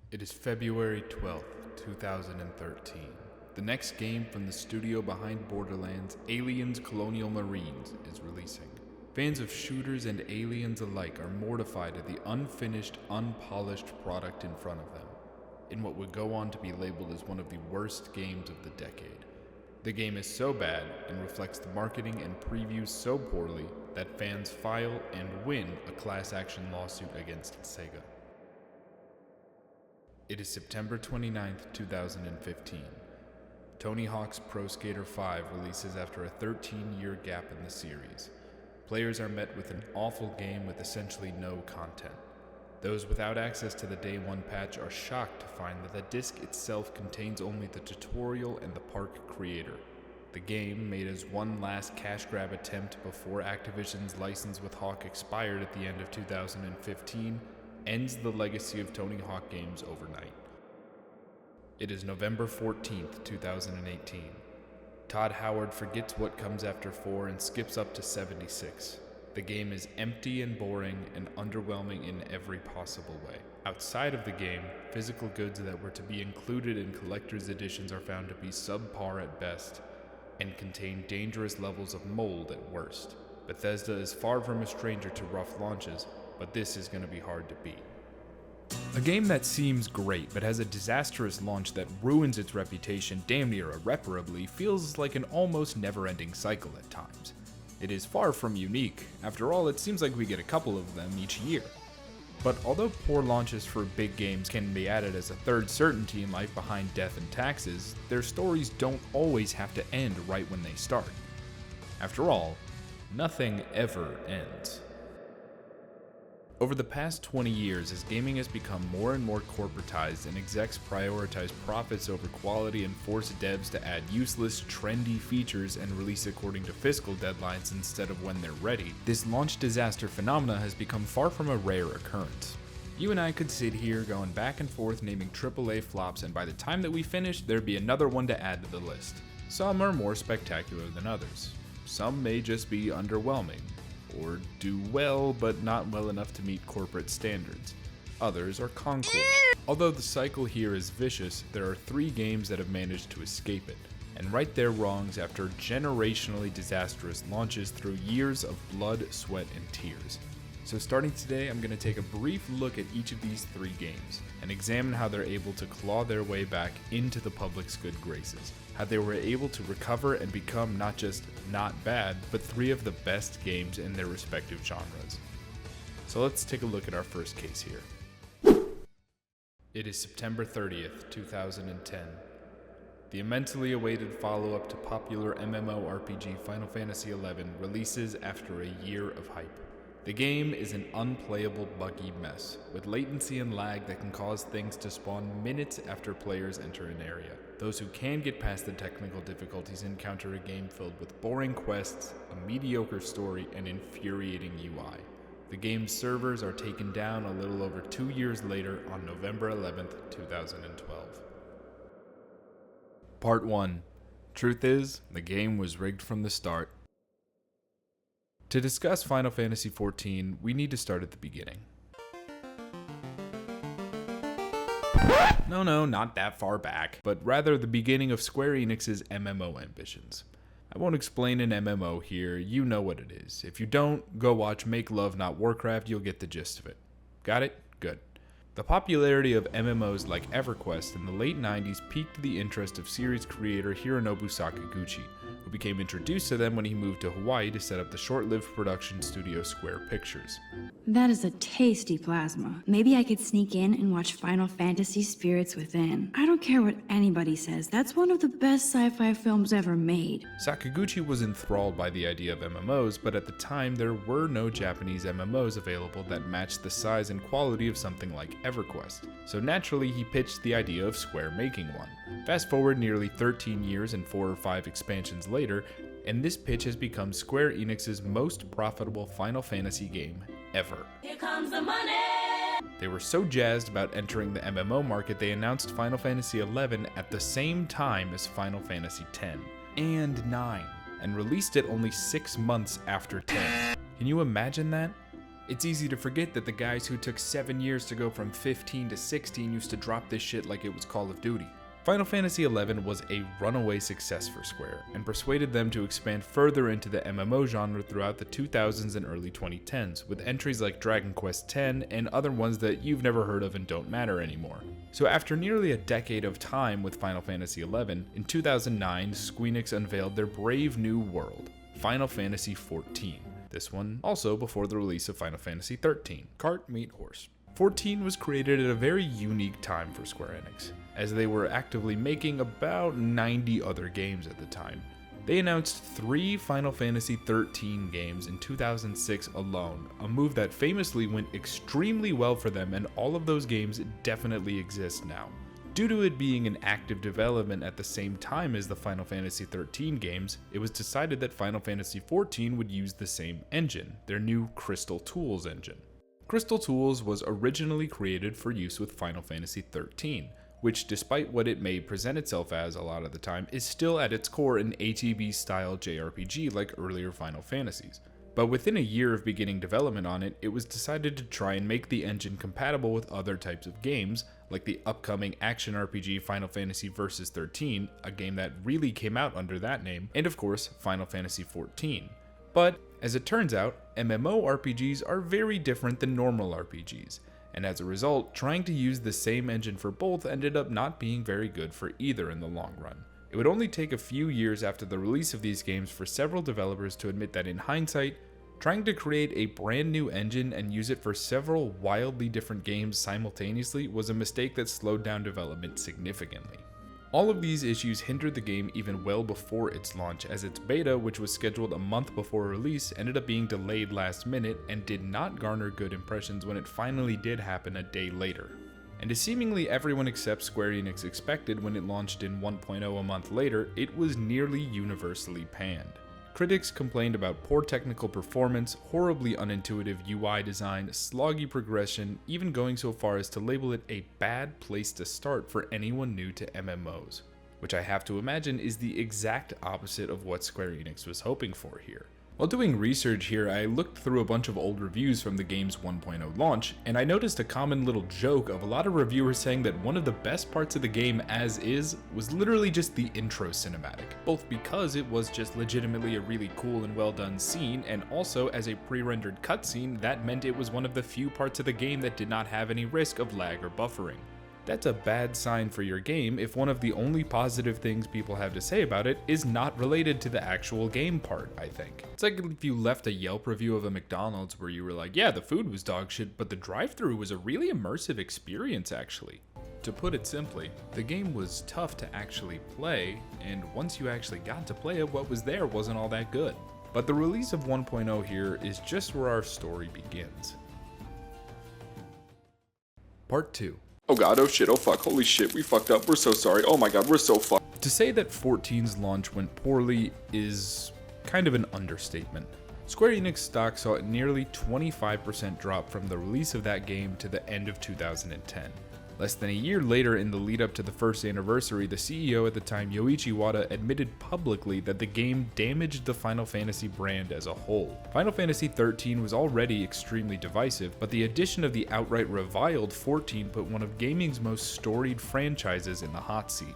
It is February 12th, 2013. The next game from the studio behind Borderlands, Aliens Colonial Marines, is releasing. Fans of shooters and aliens alike are mortified at the unfinished, unpolished product in front of them, in what would go on to be labeled as one of the worst games of the decade. The game is so bad and reflects the marketing and previews so poorly that fans file and win a class action lawsuit against Sega. It is September 29th, 2015. Tony Hawk's Pro Skater 5 releases after a 13-year gap in the series. Players are met with an awful game with essentially no content. Those without access to the Day 1 patch are shocked to find that the disc itself contains only the tutorial and the park creator. The game, made as one last cash grab attempt before Activision's license with Hawk expired at the end of 2015, ends the legacy of Tony Hawk games overnight. It is November 14th, 2018. Todd Howard forgets what comes after 4 and skips up to 76. The game is empty and boring and underwhelming in every possible way. Outside of the game, physical goods that were to be included in collector's editions are found to be subpar at best and contain dangerous levels of mold at worst. Bethesda is far from a stranger to rough launches, but this is going to be hard to beat. A game that seems great but has a disastrous launch that ruins its reputation damn near irreparably feels like an almost never-ending cycle at times. It is far from unique. After all, it seems like we get a couple of them each year. But although poor launches for big games can be added as a third certainty in life behind death and taxes, their stories don't always have to end right when they start. After all, nothing ever ends. Over the past 20 years, as gaming has become more and more corporatized and execs prioritize profits over quality and force devs to add useless, trendy features and release according to fiscal deadlines instead of when they're ready, this launch disaster phenomena has become far from a rare occurrence. You and I could sit here going back and forth naming AAA flops, and by the time that we finish, there'd be another one to add to the list. Some are more spectacular than others. Some may just be underwhelming, or do well but not well enough to meet corporate standards. Others are concours. Although the cycle here is vicious, there are 3 games that have managed to escape it, and right their wrongs after generationally disastrous launches through years of blood, sweat, and tears. So starting today, I'm going to take a brief look at each of these 3 games, and examine how they're able to claw their way back into the public's good graces. How they were able to recover and become not just not bad, but 3 of the best games in their respective genres. So let's take a look at our first case here. It is September 30th, 2010. The immensely awaited follow-up to popular MMORPG Final Fantasy XI releases after a year of hype. The game is an unplayable, buggy mess, with latency and lag that can cause things to spawn minutes after players enter an area. Those who can get past the technical difficulties encounter a game filled with boring quests, a mediocre story, and infuriating UI. The game's servers are taken down a little over 2 years later on November 11th, 2012. Part 1. Truth is, the game was rigged from the start. To discuss Final Fantasy XIV, we need to start at the beginning. No, not that far back, but rather the beginning of Square Enix's MMO ambitions. I won't explain an MMO here, you know what it is. If you don't, go watch Make Love Not Warcraft, you'll get the gist of it. Got it? Good. The popularity of MMOs like EverQuest in the late 90s piqued the interest of series creator Hironobu Sakaguchi, who became introduced to them when he moved to Hawaii to set up the short-lived production studio Square Pictures. That is a tasty plasma. Maybe I could sneak in and watch Final Fantasy Spirits Within. I don't care what anybody says, that's one of the best sci-fi films ever made. Sakaguchi was enthralled by the idea of MMOs, but at the time there were no Japanese MMOs available that matched the size and quality of something like EverQuest. So naturally he pitched the idea of Square making one. Fast forward nearly 13 years and 4 or 5 expansions later, and this pitch has become Square Enix's most profitable Final Fantasy game ever. Here comes the money! They were so jazzed about entering the MMO market they announced Final Fantasy XI at the same time as Final Fantasy X and 9, and released it only 6 months after 10. Can you imagine that? It's easy to forget that the guys who took 7 years to go from 15 to 16 used to drop this shit like it was Call of Duty. Final Fantasy XI was a runaway success for Square, and persuaded them to expand further into the MMO genre throughout the 2000s and early 2010s, with entries like Dragon Quest X and other ones that you've never heard of and don't matter anymore. So after nearly a decade of time with Final Fantasy XI, in 2009, Squeenix unveiled their brave new world, Final Fantasy XIV. This one also before the release of Final Fantasy XIII. Cart meet horse. 14 was created at a very unique time for Square Enix, as they were actively making about 90 other games at the time. They announced 3 Final Fantasy XIII games in 2006 alone, a move that famously went extremely well for them, and all of those games definitely exist now. Due to it being in active development at the same time as the Final Fantasy XIII games, it was decided that Final Fantasy XIV would use the same engine, their new Crystal Tools engine. Crystal Tools was originally created for use with Final Fantasy XIII, which, despite what it may present itself as a lot of the time, is still at its core an ATB-style JRPG like earlier Final Fantasies. But within a year of beginning development on it, it was decided to try and make the engine compatible with other types of games, like the upcoming action RPG Final Fantasy Versus 13, a game that really came out under that name, and of course, Final Fantasy XIV. But, as it turns out, MMORPGs are very different than normal RPGs, and as a result, trying to use the same engine for both ended up not being very good for either in the long run. It would only take a few years after the release of these games for several developers to admit that in hindsight, trying to create a brand new engine and use it for several wildly different games simultaneously was a mistake that slowed down development significantly. All of these issues hindered the game even well before its launch, as its beta, which was scheduled a month before release, ended up being delayed last minute and did not garner good impressions when it finally did happen a day later. And as seemingly everyone except Square Enix expected when it launched in 1.0 a month later, it was nearly universally panned. Critics complained about poor technical performance, horribly unintuitive UI design, sloggy progression, even going so far as to label it a bad place to start for anyone new to MMOs, which I have to imagine is the exact opposite of what Square Enix was hoping for here. While doing research here, I looked through a bunch of old reviews from the game's 1.0 launch, and I noticed a common little joke of a lot of reviewers saying that one of the best parts of the game as is was literally just the intro cinematic, both because it was just legitimately a really cool and well done scene, and also as a pre-rendered cutscene that meant it was one of the few parts of the game that did not have any risk of lag or buffering. That's a bad sign for your game if one of the only positive things people have to say about it is not related to the actual game part, I think. It's like if you left a Yelp review of a McDonald's where you were like, yeah, the food was dog shit, but the drive-thru was a really immersive experience actually. To put it simply, the game was tough to actually play, and once you actually got to play it, what was there wasn't all that good. But the release of 1.0 here is just where our story begins. Part 2. Oh god, oh shit, oh fuck, holy shit, we fucked up, we're so sorry, oh my god, we're so fucked. To say that 14's launch went poorly is kind of an understatement. Square Enix stock saw a nearly 25% drop from the release of that game to the end of 2010. Less than a year later, in the lead up to the first anniversary, the CEO at the time, Yoichi Wada, admitted publicly that the game damaged the Final Fantasy brand as a whole. Final Fantasy XIII was already extremely divisive, but the addition of the outright reviled 14 put one of gaming's most storied franchises in the hot seat.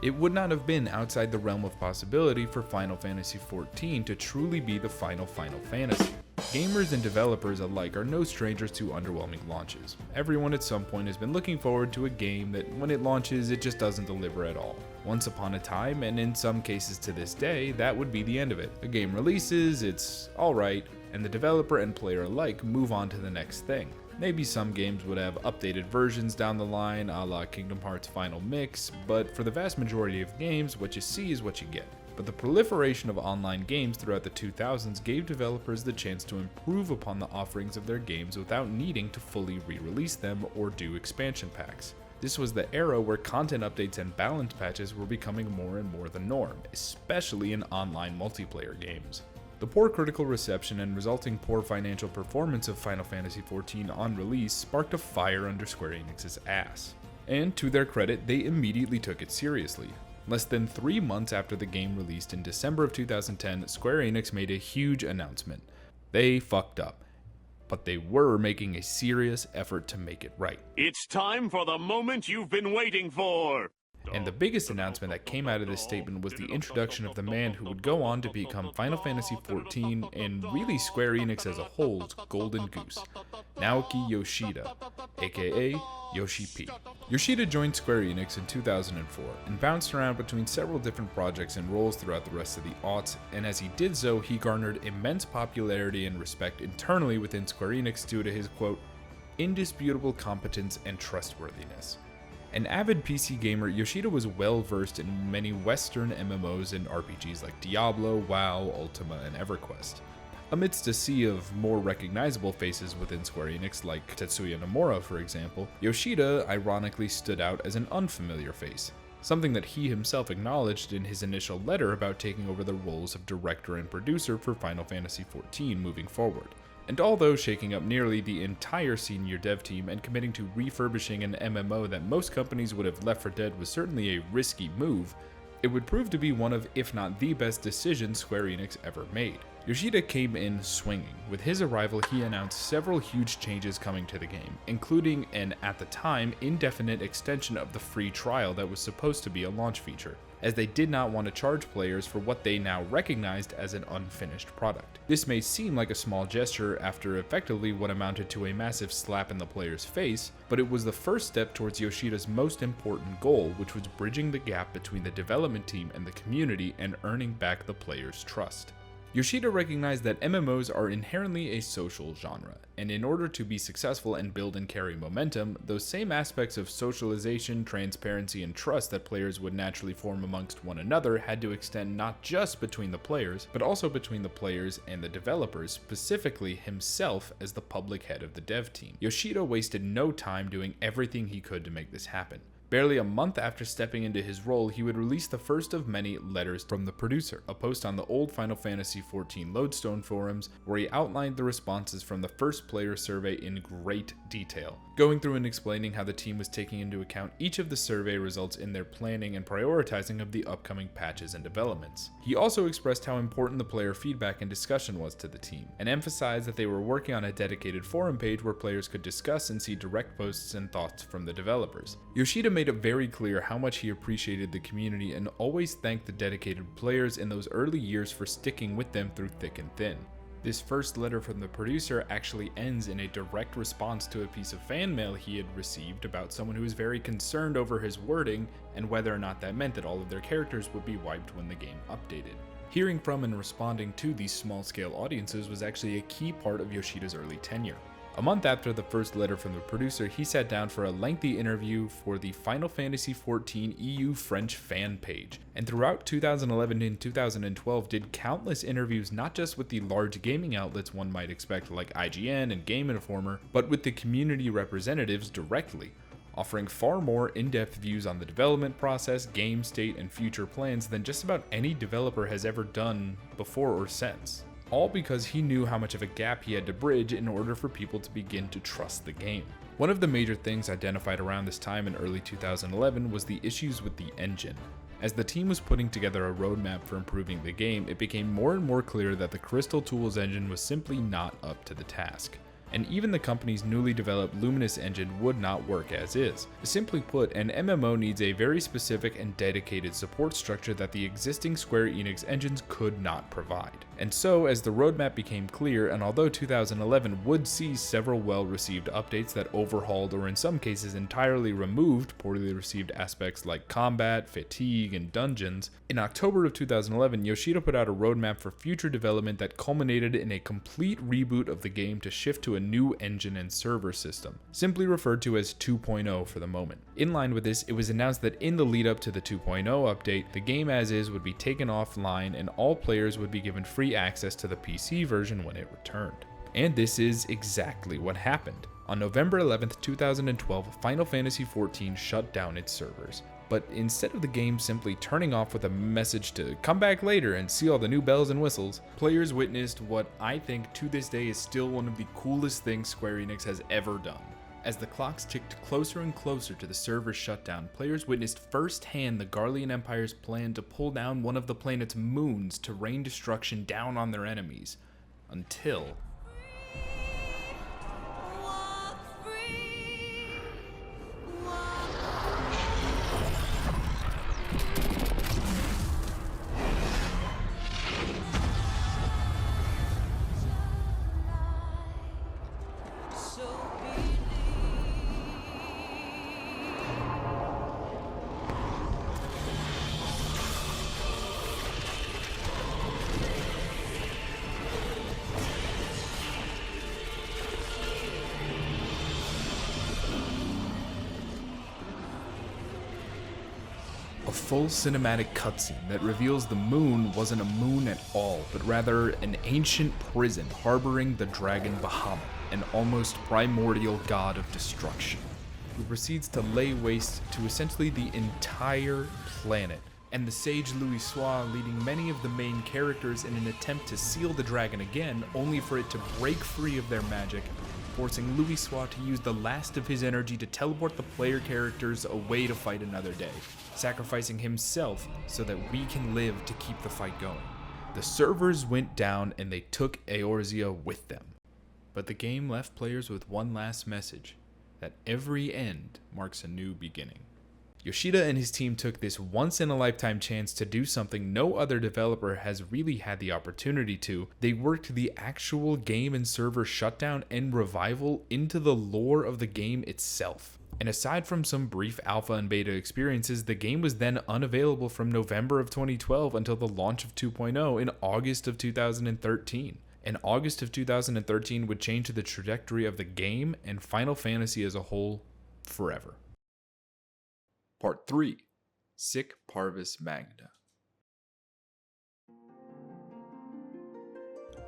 It would not have been outside the realm of possibility for Final Fantasy XIV to truly be the final Final Fantasy. Gamers and developers alike are no strangers to underwhelming launches. Everyone at some point has been looking forward to a game that when it launches, it just doesn't deliver at all. Once upon a time, and in some cases to this day, that would be the end of it. A game releases, it's alright, and the developer and player alike move on to the next thing. Maybe some games would have updated versions down the line, a la Kingdom Hearts Final Mix, but for the vast majority of games, what you see is what you get. But the proliferation of online games throughout the 2000s gave developers the chance to improve upon the offerings of their games without needing to fully re-release them or do expansion packs. This was the era where content updates and balance patches were becoming more and more the norm, especially in online multiplayer games. The poor critical reception and resulting poor financial performance of Final Fantasy XIV on release sparked a fire under Square Enix's ass. And to their credit, they immediately took it seriously. Less than 3 months after the game released in December of 2010, Square Enix made a huge announcement. They fucked up. but they were making a serious effort to make it right. It's time for the moment you've been waiting for! And the biggest announcement that came out of this statement was the introduction of the man who would go on to become Final Fantasy XIV and really Square Enix as a whole's golden goose, Naoki Yoshida, aka Yoshi P. Yoshida joined Square Enix in 2004 and bounced around between several different projects and roles throughout the rest of the aughts, and as he did so, he garnered immense popularity and respect internally within Square Enix due to his, quote, indisputable competence and trustworthiness. An avid PC gamer, Yoshida was well versed in many Western MMOs and RPGs like Diablo, WoW, Ultima, and EverQuest. Amidst a sea of more recognizable faces within Square Enix like Tetsuya Nomura for example, Yoshida ironically stood out as an unfamiliar face, something that he himself acknowledged in his initial letter about taking over the roles of director and producer for Final Fantasy XIV moving forward. And although shaking up nearly the entire senior dev team and committing to refurbishing an MMO that most companies would have left for dead was certainly a risky move, it would prove to be one of, if not the best decisions Square Enix ever made. Yoshida came in swinging. With his arrival, he announced several huge changes coming to the game, including an, at the time, indefinite extension of the free trial that was supposed to be a launch feature, as they did not want to charge players for what they now recognized as an unfinished product. This may seem like a small gesture after effectively what amounted to a massive slap in the player's face, but it was the first step towards Yoshida's most important goal, which was bridging the gap between the development team and the community and earning back the player's trust. Yoshida recognized that MMOs are inherently a social genre, and in order to be successful and build and carry momentum, those same aspects of socialization, transparency, and trust that players would naturally form amongst one another had to extend not just between the players, but also between the players and the developers, specifically himself as the public head of the dev team. Yoshida wasted no time doing everything he could to make this happen. Barely a month after stepping into his role, he would release the first of many letters from the producer, a post on the old Final Fantasy XIV Lodestone forums where he outlined the responses from the first player survey in great detail, going through and explaining how the team was taking into account each of the survey results in their planning and prioritizing of the upcoming patches and developments. He also expressed how important the player feedback and discussion was to the team, and emphasized that they were working on a dedicated forum page where players could discuss and see direct posts and thoughts from the developers. Yoshida made it very clear how much he appreciated the community and always thanked the dedicated players in those early years for sticking with them through thick and thin. This first letter from the producer actually ends in a direct response to a piece of fan mail he had received about someone who was very concerned over his wording and whether or not that meant that all of their characters would be wiped when the game updated. Hearing from and responding to these small-scale audiences was actually a key part of Yoshida's early tenure. A month after the first letter from the producer, he sat down for a lengthy interview for the Final Fantasy XIV EU French fan page, and throughout 2011 and 2012 did countless interviews not just with the large gaming outlets one might expect like IGN and Gameinformer, but with the community representatives directly, offering far more in-depth views on the development process, game state, and future plans than just about any developer has ever done before or since. All because he knew how much of a gap he had to bridge in order for people to begin to trust the game. One of the major things identified around this time in early 2011 was the issues with the engine. As the team was putting together a roadmap for improving the game, it became more and more clear that the Crystal Tools engine was simply not up to the task. And even the company's newly developed Luminous engine would not work as is. Simply put, an MMO needs a very specific and dedicated support structure that the existing Square Enix engines could not provide. And so, as the roadmap became clear, and although 2011 would see several well-received updates that overhauled or in some cases entirely removed poorly received aspects like combat, fatigue, and dungeons, in October of 2011, Yoshida put out a roadmap for future development that culminated in a complete reboot of the game to shift to a new engine and server system, simply referred to as 2.0 for the moment. In line with this, it was announced that in the lead up to the 2.0 update, the game as is would be taken offline and all players would be given free access to the PC version when it returned. And this is exactly what happened. On November 11th, 2012, Final Fantasy XIV shut down its servers. But instead of the game simply turning off with a message to come back later and see all the new bells and whistles, players witnessed what I think to this day is still one of the coolest things Square Enix has ever done. As the clocks ticked closer and closer to the server shutdown, players witnessed firsthand the Garlean Empire's plan to pull down one of the planet's moons to rain destruction down on their enemies. Until A full cinematic cutscene that reveals the moon wasn't a moon at all, but rather an ancient prison harboring the dragon Bahamut, an almost primordial god of destruction, who proceeds to lay waste to essentially the entire planet, and the sage Louisoix leading many of the main characters in an attempt to seal the dragon again, only for it to break free of their magic, forcing Louisoix to use the last of his energy to teleport the player characters away to fight another day, sacrificing himself so that we can live to keep the fight going. The servers went down and they took Eorzea with them. But the game left players with one last message, that every end marks a new beginning. Yoshida and his team took this once-in-a-lifetime chance to do something no other developer has really had the opportunity to. They worked the actual game and server shutdown and revival into the lore of the game itself. And aside from some brief alpha and beta experiences, the game was then unavailable from November of 2012 until the launch of 2.0 in August of 2013. And August of 2013 would change the trajectory of the game and Final Fantasy as a whole forever. Part 3. Sic Parvis Magna.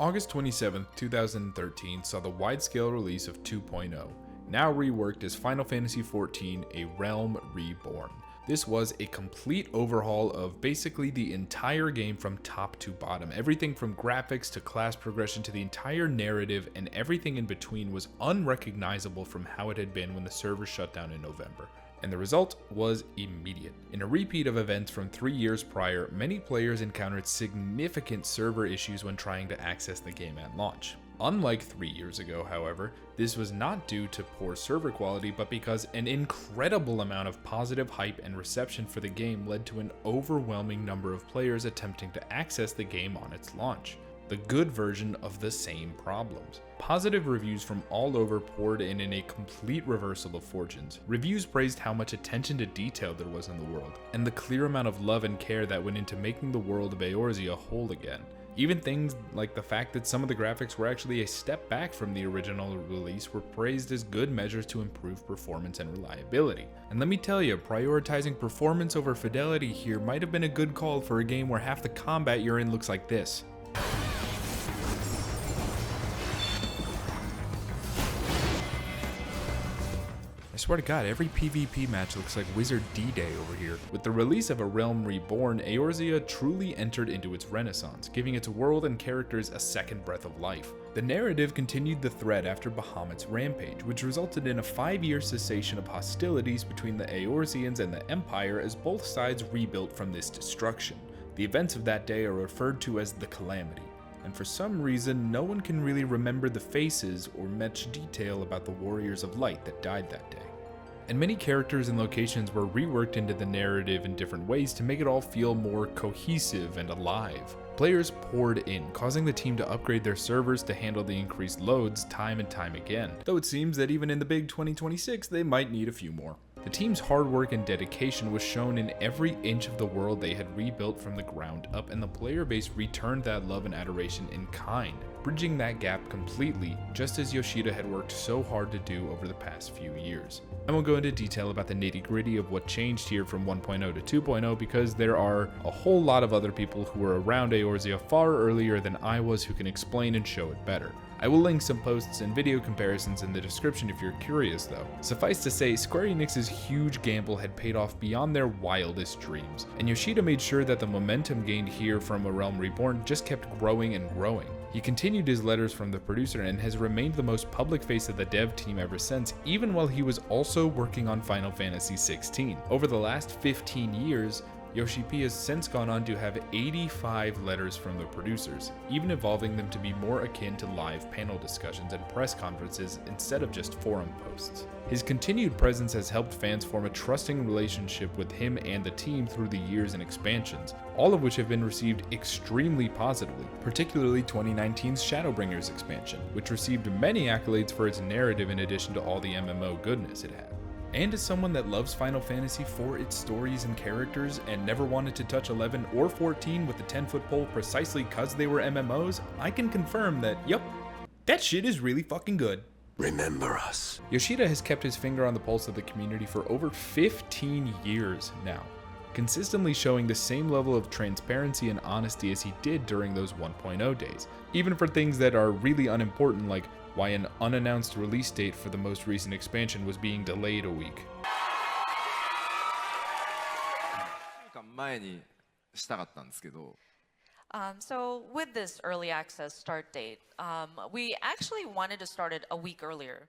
August 27, 2013 saw the wide-scale release of 2.0, now reworked as Final Fantasy XIV: A Realm Reborn. This was a complete overhaul of basically the entire game from top to bottom. Everything from graphics to class progression to the entire narrative, and everything in between was unrecognizable from how it had been when the server shut down in November. And the result was immediate. In a repeat of events from 3 years prior, many players encountered significant server issues when trying to access the game at launch. Unlike 3 years ago, however, this was not due to poor server quality, but because an incredible amount of positive hype and reception for the game led to an overwhelming number of players attempting to access the game on its launch. The good version of the same problems. Positive reviews from all over poured in a complete reversal of fortunes. Reviews praised how much attention to detail there was in the world, and the clear amount of love and care that went into making the world of Eorzea whole again. Even things like the fact that some of the graphics were actually a step back from the original release were praised as good measures to improve performance and reliability. And let me tell you, prioritizing performance over fidelity here might have been a good call for a game where half the combat you're in looks like this. I swear to God, every PvP match looks like Wizard D-Day over here. With the release of A Realm Reborn, Eorzea truly entered into its renaissance, giving its world and characters a second breath of life. The narrative continued the thread after Bahamut's rampage, which resulted in a 5-year cessation of hostilities between the Eorzeans and the Empire as both sides rebuilt from this destruction. The events of that day are referred to as the Calamity, and for some reason, no one can really remember the faces or much detail about the Warriors of Light that died that day. And many characters and locations were reworked into the narrative in different ways to make it all feel more cohesive and alive. Players poured in, causing the team to upgrade their servers to handle the increased loads time and time again, though it seems that even in the big 2026 they might need a few more. The team's hard work and dedication was shown in every inch of the world they had rebuilt from the ground up, and the player base returned that love and adoration in kind, bridging that gap completely, just as Yoshida had worked so hard to do over the past few years. I won't go into detail about the nitty-gritty of what changed here from 1.0 to 2.0 because there are a whole lot of other people who were around Eorzea far earlier than I was who can explain and show it better. I will link some posts and video comparisons in the description if you're curious though. Suffice to say, Square Enix's huge gamble had paid off beyond their wildest dreams, and Yoshida made sure that the momentum gained here from A Realm Reborn just kept growing and growing. He continued his letters from the producer and has remained the most public face of the dev team ever since, even while he was also working on Final Fantasy XVI. Over the last 15 years, Yoshi-P has since gone on to have 85 letters from the producers, even evolving them to be more akin to live panel discussions and press conferences instead of just forum posts. His continued presence has helped fans form a trusting relationship with him and the team through the years and expansions, all of which have been received extremely positively, particularly 2019's Shadowbringers expansion, which received many accolades for its narrative in addition to all the MMO goodness it had. And as someone that loves Final Fantasy for its stories and characters and never wanted to touch 11 or 14 with the 10-foot pole precisely cause they were MMOs, I can confirm that, yep, that shit is really fucking good. Remember us. Yoshida has kept his finger on the pulse of the community for over 15 years now. consistently showing the same level of transparency and honesty as he did during those 1.0 days, even for things that are really unimportant, like why an unannounced release date for the most recent expansion was being delayed a week. So with this early access start date, we actually wanted to start it a week earlier.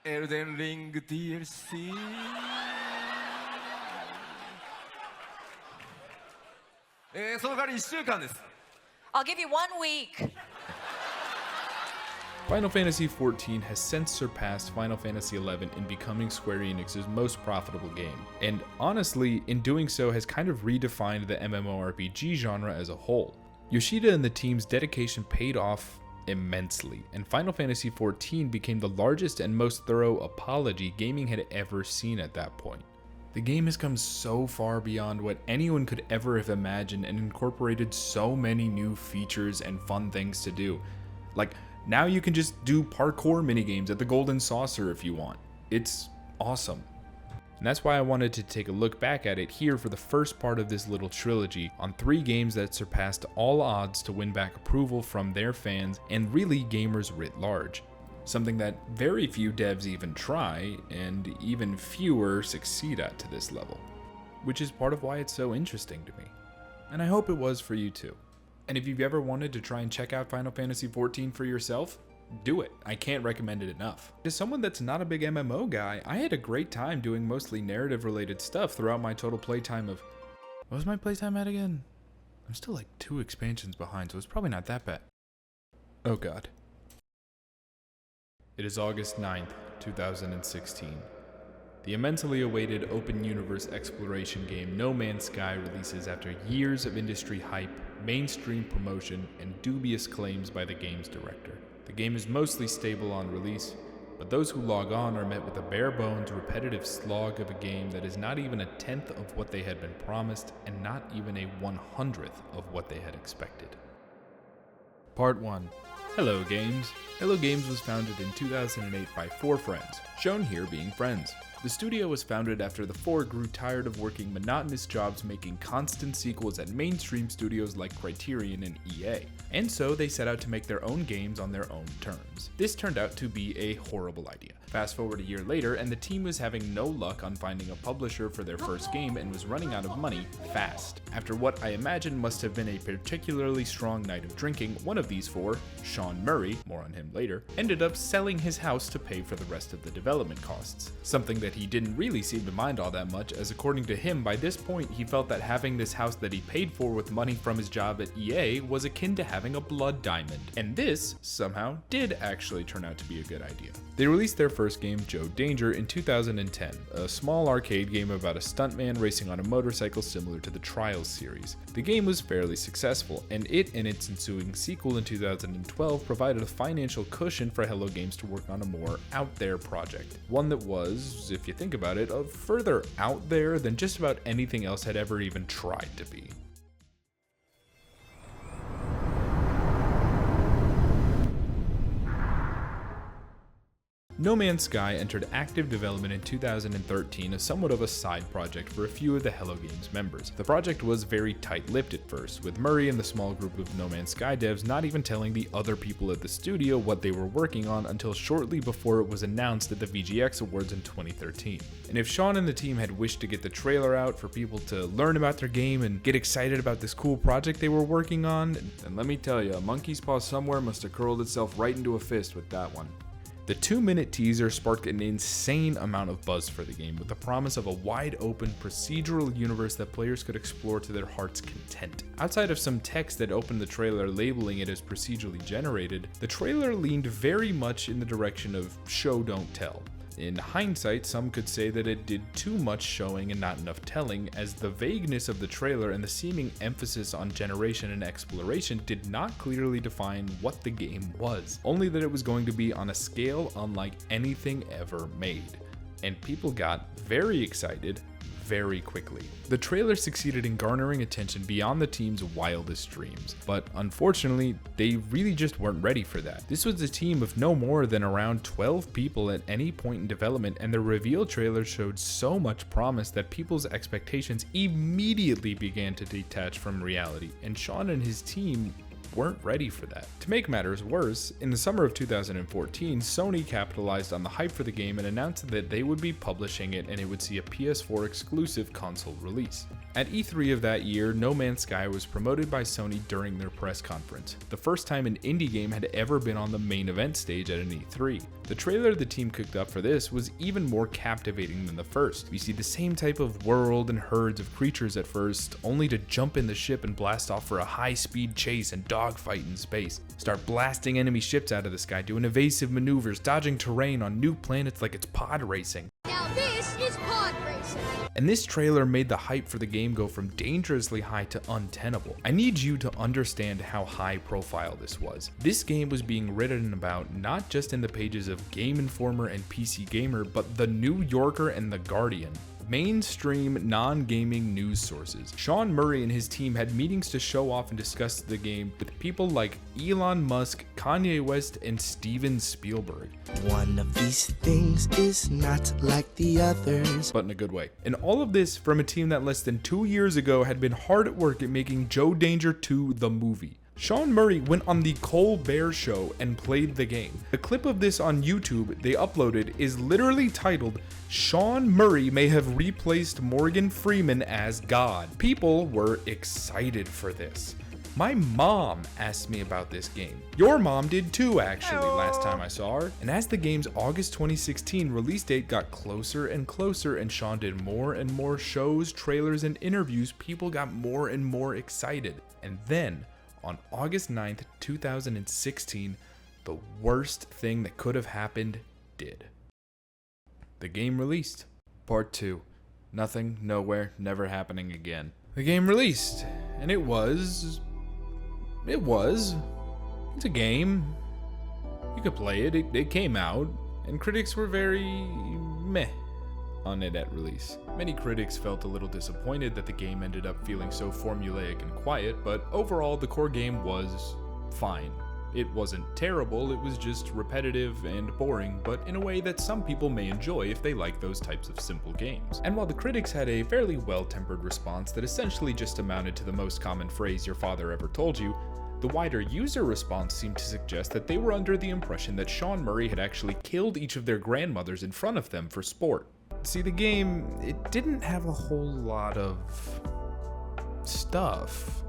Elden Ring DLC. I'll give you 1 week. Final Fantasy XIV has since surpassed Final Fantasy XI in becoming Square Enix's most profitable game, and honestly, in doing so has kind of redefined the MMORPG genre as a whole. Yoshida and the team's dedication paid off immensely, and Final Fantasy XIV became the largest and most thorough apology gaming had ever seen at that point. The game has come so far beyond what anyone could ever have imagined and incorporated so many new features and fun things to do. Like, now you can just do parkour minigames at the Golden Saucer if you want. It's awesome. And that's why I wanted to take a look back at it here for the first part of this little trilogy on 3 games that surpassed all odds to win back approval from their fans and really gamers writ large. Something that very few devs even try, and even fewer succeed at to this level. Which is part of why it's so interesting to me. And I hope it was for you too. And if you've ever wanted to try and check out Final Fantasy XIV for yourself, do it. I can't recommend it enough. As someone that's not a big MMO guy, I had a great time doing mostly narrative related stuff throughout my total playtime of... What was my playtime at again? I'm still like 2 expansions behind, so it's probably not that bad. Oh god. It is August 9th, 2016. The immensely awaited open universe exploration game No Man's Sky releases after years of industry hype, mainstream promotion, and dubious claims by the game's director. The game is mostly stable on release, but those who log on are met with a bare-bones, repetitive slog of a game that is not even a 10th of what they had been promised, and not even a 100th of what they had expected. Part 1. Hello Games. Hello Games was founded in 2008 by 4 friends, shown here being friends. The studio was founded after the 4 grew tired of working monotonous jobs making constant sequels at mainstream studios like Criterion and EA, and so they set out to make their own games on their own terms. This turned out to be a horrible idea. Fast forward a year later, and the team was having no luck on finding a publisher for their first game and was running out of money fast. After what I imagine must have been a particularly strong night of drinking, one of these 4, Sean Murray, more on him later, ended up selling his house to pay for the rest of the development costs. Something that he didn't really seem to mind all that much, as according to him, by this point he felt that having this house that he paid for with money from his job at EA was akin to having a blood diamond. And this, somehow, did actually turn out to be a good idea. They released their first game, Joe Danger, in 2010, a small arcade game about a stuntman racing on a motorcycle similar to the Trials series. The game was fairly successful, and it and its ensuing sequel in 2012 provided a financial cushion for Hello Games to work on a more out there project. One that was, if you think about it, further out there than just about anything else had ever even tried to be. No Man's Sky entered active development in 2013 as somewhat of a side project for a few of the Hello Games members. The project was very tight-lipped at first, with Murray and the small group of No Man's Sky devs not even telling the other people at the studio what they were working on until shortly before it was announced at the VGX Awards in 2013. And if Sean and the team had wished to get the trailer out for people to learn about their game and get excited about this cool project they were working on, then let me tell you, a monkey's paw somewhere must have curled itself right into a fist with that one. The 2-minute teaser sparked an insane amount of buzz for the game, with the promise of a wide-open procedural universe that players could explore to their heart's content. Outside of some text that opened the trailer labeling it as procedurally generated, the trailer leaned very much in the direction of show don't tell. In hindsight, some could say that it did too much showing and not enough telling, as the vagueness of the trailer and the seeming emphasis on generation and exploration did not clearly define what the game was, only that it was going to be on a scale unlike anything ever made. And people got very excited very quickly. The trailer succeeded in garnering attention beyond the team's wildest dreams, but unfortunately, they really just weren't ready for that. This was a team of no more than around 12 people at any point in development, and the reveal trailer showed so much promise that people's expectations immediately began to detach from reality, and Sean and his team weren't ready for that. To make matters worse, in the summer of 2014, Sony capitalized on the hype for the game and announced that they would be publishing it and it would see a PS4 exclusive console release. At E3 of that year, No Man's Sky was promoted by Sony during their press conference, the first time an indie game had ever been on the main event stage at an E3. The trailer the team cooked up for this was even more captivating than the first. We see the same type of world and herds of creatures at first, only to jump in the ship and blast off for a high-speed chase and dogfight in space. Start blasting enemy ships out of the sky, doing evasive maneuvers, dodging terrain on new planets like it's pod racing. Now this is pod racing. And this trailer made the hype for the game go from dangerously high to untenable. I need you to understand how high profile this was. This game was being written about not just in the pages of Gameinformer and PC Gamer, but The New Yorker and The Guardian. Mainstream non-gaming news sources. Sean Murray and his team had meetings to show off and discuss the game with people like Elon Musk, Kanye West, and Steven Spielberg. One of these things is not like the others, but in a good way. And all of this from a team that less than 2 years ago had been hard at work at making Joe Danger 2 the movie. Sean Murray went on the Colbert Show and played the game. The clip of this on YouTube they uploaded is literally titled, "Sean Murray may have replaced Morgan Freeman as God." People were excited for this. My mom asked me about this game. Your mom did too, actually, last time I saw her. And as the game's August 2016 release date got closer and closer and Sean did more and more shows, trailers, and interviews, people got more and more excited. And then, on August 9th, 2016, the worst thing that could have happened did. The game released. Part 2. Nothing, nowhere, never happening again. The game released, and it's a game. You could play it, it came out, and critics were very meh on it at release. Many critics felt a little disappointed that the game ended up feeling so formulaic and quiet, but overall the core game was fine. It wasn't terrible, it was just repetitive and boring, but in a way that some people may enjoy if they like those types of simple games. And while the critics had a fairly well-tempered response that essentially just amounted to the most common phrase your father ever told you, the wider user response seemed to suggest that they were under the impression that Sean Murray had actually killed each of their grandmothers in front of them for sport. See, the game, it didn't have a whole lot of stuff.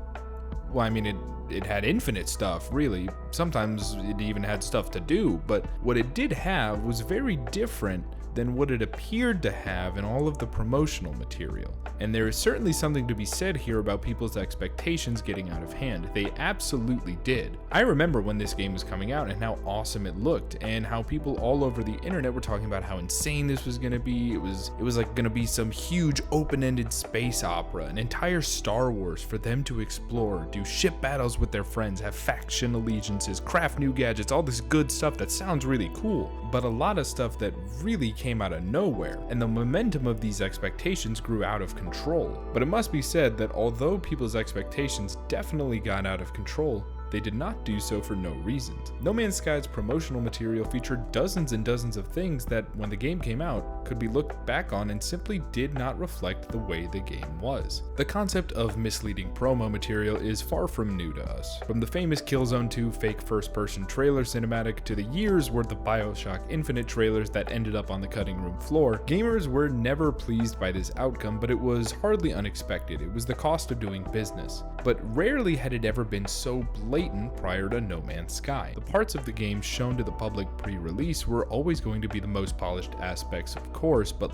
Well, I mean, it had infinite stuff, really. Sometimes it even had stuff to do, but what it did have was very different than what it appeared to have in all of the promotional material. And there is certainly something to be said here about people's expectations getting out of hand. They absolutely did. I remember when this game was coming out and how awesome it looked, and how people all over the internet were talking about how insane this was gonna be. It was like gonna be some huge open-ended space opera, an entire Star Wars for them to explore, do ship battles with their friends, have faction allegiances, craft new gadgets, all this good stuff that sounds really cool. But a lot of stuff that really came out of nowhere, and the momentum of these expectations grew out of control. But it must be said that although people's expectations definitely got out of control, they did not do so for no reason. No Man's Sky's promotional material featured dozens and dozens of things that, when the game came out, could be looked back on and simply did not reflect the way the game was. The concept of misleading promo material is far from new to us. From the famous Killzone 2 fake first-person trailer cinematic to the years worth of BioShock Infinite trailers that ended up on the cutting room floor, gamers were never pleased by this outcome, but it was hardly unexpected. It was the cost of doing business. But rarely had it ever been so blatant prior to No Man's Sky. The parts of the game shown to the public pre-release were always going to be the most polished aspects, of course, but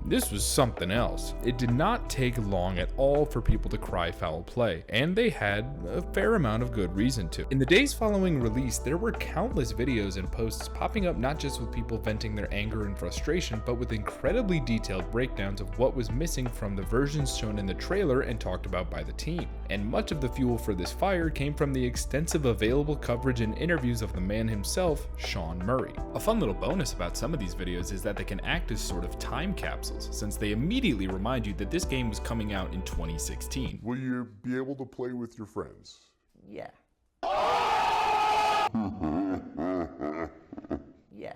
this was something else. It did not take long at all for people to cry foul play, and they had a fair amount of good reason to. In the days following release, there were countless videos and posts popping up not just with people venting their anger and frustration, but with incredibly detailed breakdowns of what was missing from the versions shown in the trailer and talked about by the team. And much of the fuel for this fire came from the extensive available coverage and interviews of the man himself, Sean Murray. A fun little bonus about some of these videos is that they can act as as sort of time capsules, since they immediately remind you that this game was coming out in 2016. Will you be able to play with your friends? Yeah. Yeah.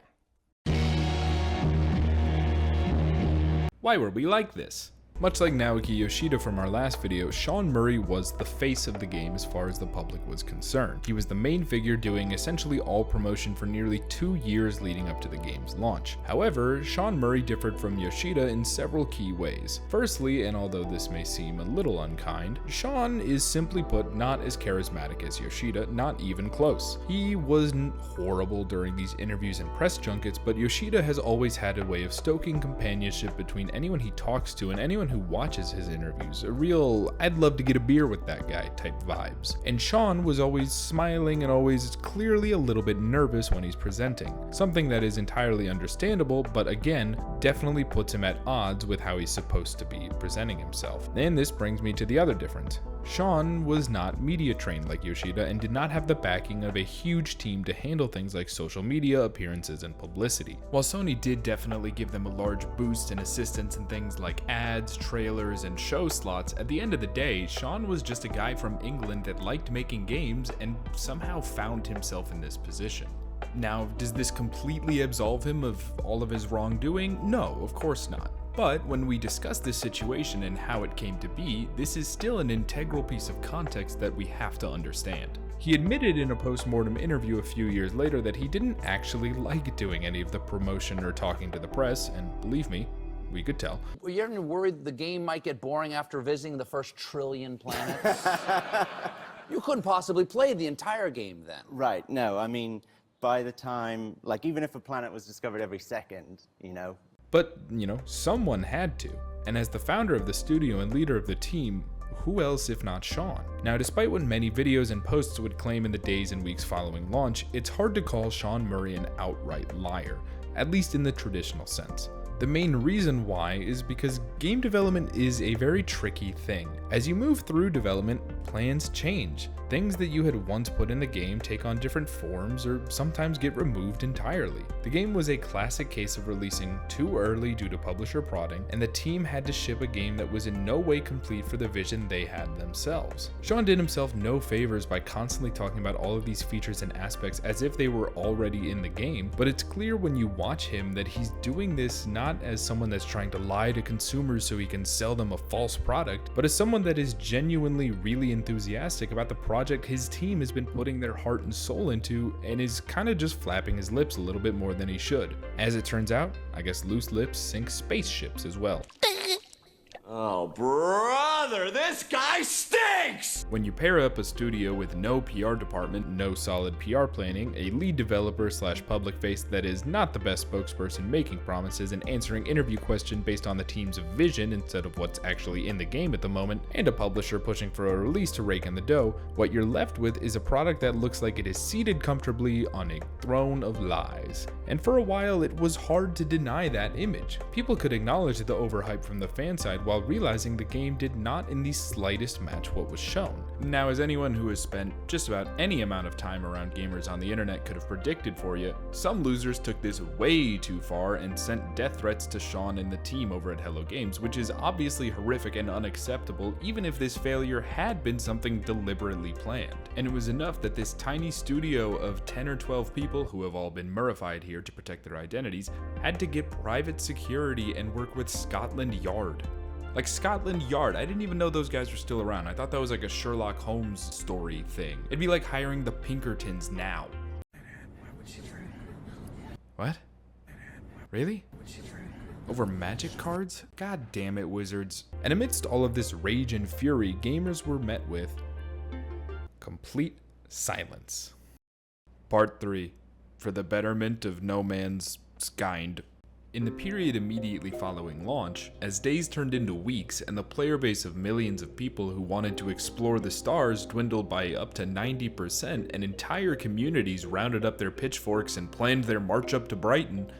Why were we like this? Much like Naoki Yoshida from our last video, Sean Murray was the face of the game as far as the public was concerned. He was the main figure doing essentially all promotion for nearly 2 years leading up to the game's launch. However, Sean Murray differed from Yoshida in several key ways. Firstly, and although this may seem a little unkind, Sean is simply put not as charismatic as Yoshida, not even close. He wasn't horrible during these interviews and press junkets, but Yoshida has always had a way of stoking companionship between anyone he talks to and anyone who watches his interviews, a real I'd love to get a beer with that guy type vibes. And Sean was always smiling and always clearly a little bit nervous when he's presenting, something that is entirely understandable, but again, definitely puts him at odds with how he's supposed to be presenting himself. And this brings me to the other difference. Sean was not media trained like Yoshida and did not have the backing of a huge team to handle things like social media, appearances, and publicity. While Sony did definitely give them a large boost and assistance in things like ads, trailers, and show slots, at the end of the day, Sean was just a guy from England that liked making games and somehow found himself in this position. Now, does this completely absolve him of all of his wrongdoing? No, of course not. But when we discuss this situation and how it came to be, this is still an integral piece of context that we have to understand. He admitted in a post-mortem interview a few years later that he didn't actually like doing any of the promotion or talking to the press, and believe me, we could tell. Were you ever worried the game might get boring after visiting the first trillion planets? You couldn't possibly play the entire game then. Right, no, I mean, by the time, like, even if a planet was discovered every second, you know. But, someone had to. And as the founder of the studio and leader of the team, who else if not Sean? Now, despite what many videos and posts would claim in the days and weeks following launch, it's hard to call Sean Murray an outright liar, at least in the traditional sense. The main reason why is because game development is a very tricky thing. As you move through development, plans change. Things that you had once put in the game take on different forms or sometimes get removed entirely. The game was a classic case of releasing too early due to publisher prodding, and the team had to ship a game that was in no way complete for the vision they had themselves. Sean did himself no favors by constantly talking about all of these features and aspects as if they were already in the game, but it's clear when you watch him that he's doing this not as someone that's trying to lie to consumers so he can sell them a false product, but as someone that is genuinely really enthusiastic about the project his team has been putting their heart and soul into, and is kind of just flapping his lips a little bit more than he should. As it turns out, I guess loose lips sink spaceships as well. Oh, brother, this guy stinks! When you pair up a studio with no PR department, no solid PR planning, a lead developer / public face that is not the best spokesperson making promises and answering interview questions based on the team's vision instead of what's actually in the game at the moment, and a publisher pushing for a release to rake in the dough, what you're left with is a product that looks like it is seated comfortably on a throne of lies. And for a while, it was hard to deny that image. People could acknowledge the overhype from the fan side while realizing the game did not in the slightest match what was shown. Now, as anyone who has spent just about any amount of time around gamers on the internet could have predicted for you, some losers took this way too far and sent death threats to Sean and the team over at Hello Games, which is obviously horrific and unacceptable even if this failure had been something deliberately planned. And it was enough that this tiny studio of 10 or 12 people, who have all been Murrified here to protect their identities, had to get private security and work with Scotland Yard. Like Scotland Yard, I didn't even know those guys were still around. I thought that was like a Sherlock Holmes story thing. It'd be like hiring the Pinkertons now. What? Really? Over magic cards? God damn it, Wizards. And amidst all of this rage and fury, gamers were met with complete silence. Part 3. For the betterment of no man's kind. In the period immediately following launch, as days turned into weeks and the player base of millions of people who wanted to explore the stars dwindled by up to 90% and entire communities rounded up their pitchforks and planned their march up to Brighton,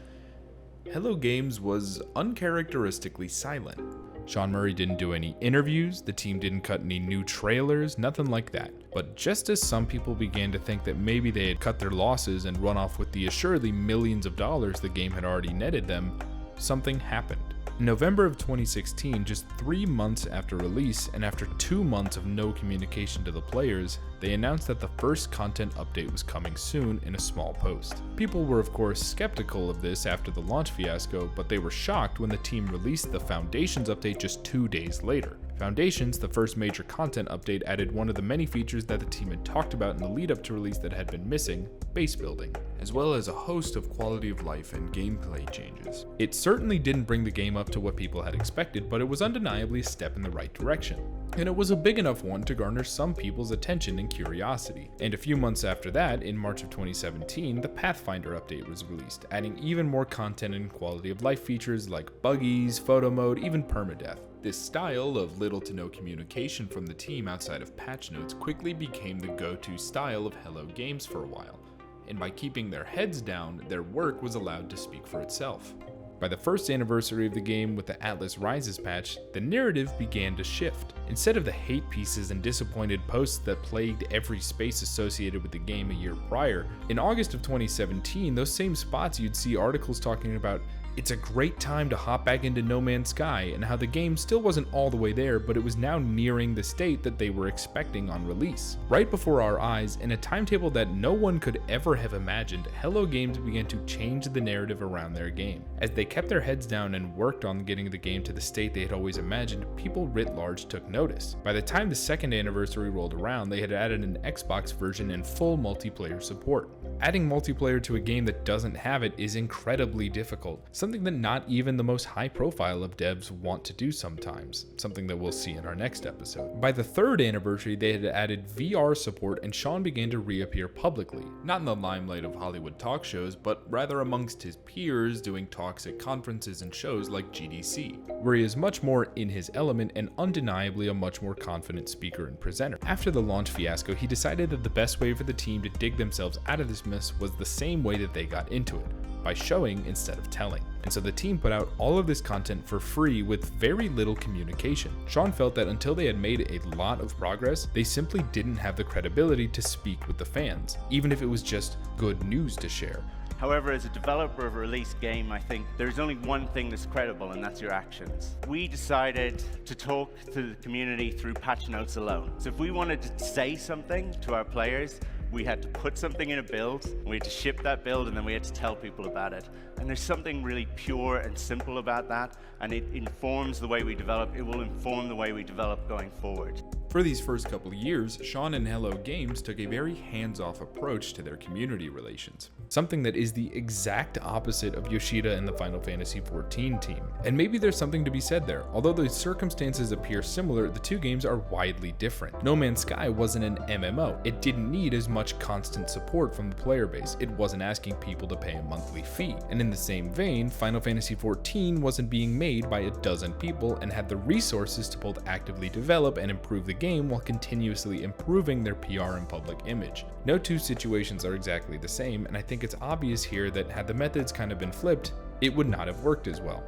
Hello Games was uncharacteristically silent. Sean Murray didn't do any interviews, the team didn't cut any new trailers, nothing like that. But just as some people began to think that maybe they had cut their losses and run off with the assuredly millions of dollars the game had already netted them, something happened. In November of 2016, just 3 months after release and after 2 months of no communication to the players, they announced that the first content update was coming soon in a small post. People were of course skeptical of this after the launch fiasco, but they were shocked when the team released the Foundations update just 2 days later. Foundations, the first major content update, added one of the many features that the team had talked about in the lead up to release that had been missing, base building, as well as a host of quality of life and gameplay changes. It certainly didn't bring the game up to what people had expected, but it was undeniably a step in the right direction. And it was a big enough one to garner some people's attention and curiosity. And a few months after that, in March of 2017, the Pathfinder update was released, adding even more content and quality of life features like buggies, photo mode, even permadeath. This style of little to no communication from the team outside of patch notes quickly became the go-to style of Hello Games for a while, and by keeping their heads down, their work was allowed to speak for itself. By the first anniversary of the game with the Atlas Rises patch, the narrative began to shift. Instead of the hate pieces and disappointed posts that plagued every space associated with the game a year prior, in August of 2017, those same spots you'd see articles talking about it's a great time to hop back into No Man's Sky, and how the game still wasn't all the way there, but it was now nearing the state that they were expecting on release. Right before our eyes, in a timetable that no one could ever have imagined, Hello Games began to change the narrative around their game. As they kept their heads down and worked on getting the game to the state they had always imagined, people writ large took notice. By the time the second anniversary rolled around, they had added an Xbox version and full multiplayer support. Adding multiplayer to a game that doesn't have it is incredibly difficult, something that not even the most high profile of devs want to do sometimes, something that we'll see in our next episode. By the third anniversary, they had added VR support and Sean began to reappear publicly, not in the limelight of Hollywood talk shows, but rather amongst his peers doing talks at conferences and shows like GDC, where he is much more in his element and undeniably a much more confident speaker and presenter. After the launch fiasco, he decided that the best way for the team to dig themselves out of this mess was the same way that they got into it, by showing instead of telling. And so the team put out all of this content for free with very little communication. Sean felt that until they had made a lot of progress, they simply didn't have the credibility to speak with the fans, even if it was just good news to share. However, as a developer of a released game, I think there's only one thing that's credible, and that's your actions. We decided to talk to the community through patch notes alone. So if we wanted to say something to our players, we had to put something in a build, we had to ship that build, and then we had to tell people about it. And there's something really pure and simple about that, and it informs the way we develop. It will inform the way we develop going forward. For these first couple of years, Sean and Hello Games took a very hands-off approach to their community relations, something that is the exact opposite of Yoshida and the Final Fantasy XIV team. And maybe there's something to be said there. Although the circumstances appear similar, the two games are widely different. No Man's Sky wasn't an MMO. It didn't need as much constant support from the player base. It wasn't asking people to pay a monthly fee. And in the same vein, Final Fantasy XIV wasn't being made by a dozen people and had the resources to both actively develop and improve the game while continuously improving their PR and public image. No two situations are exactly the same, and I think it's obvious here that had the methods kind of been flipped, it would not have worked as well.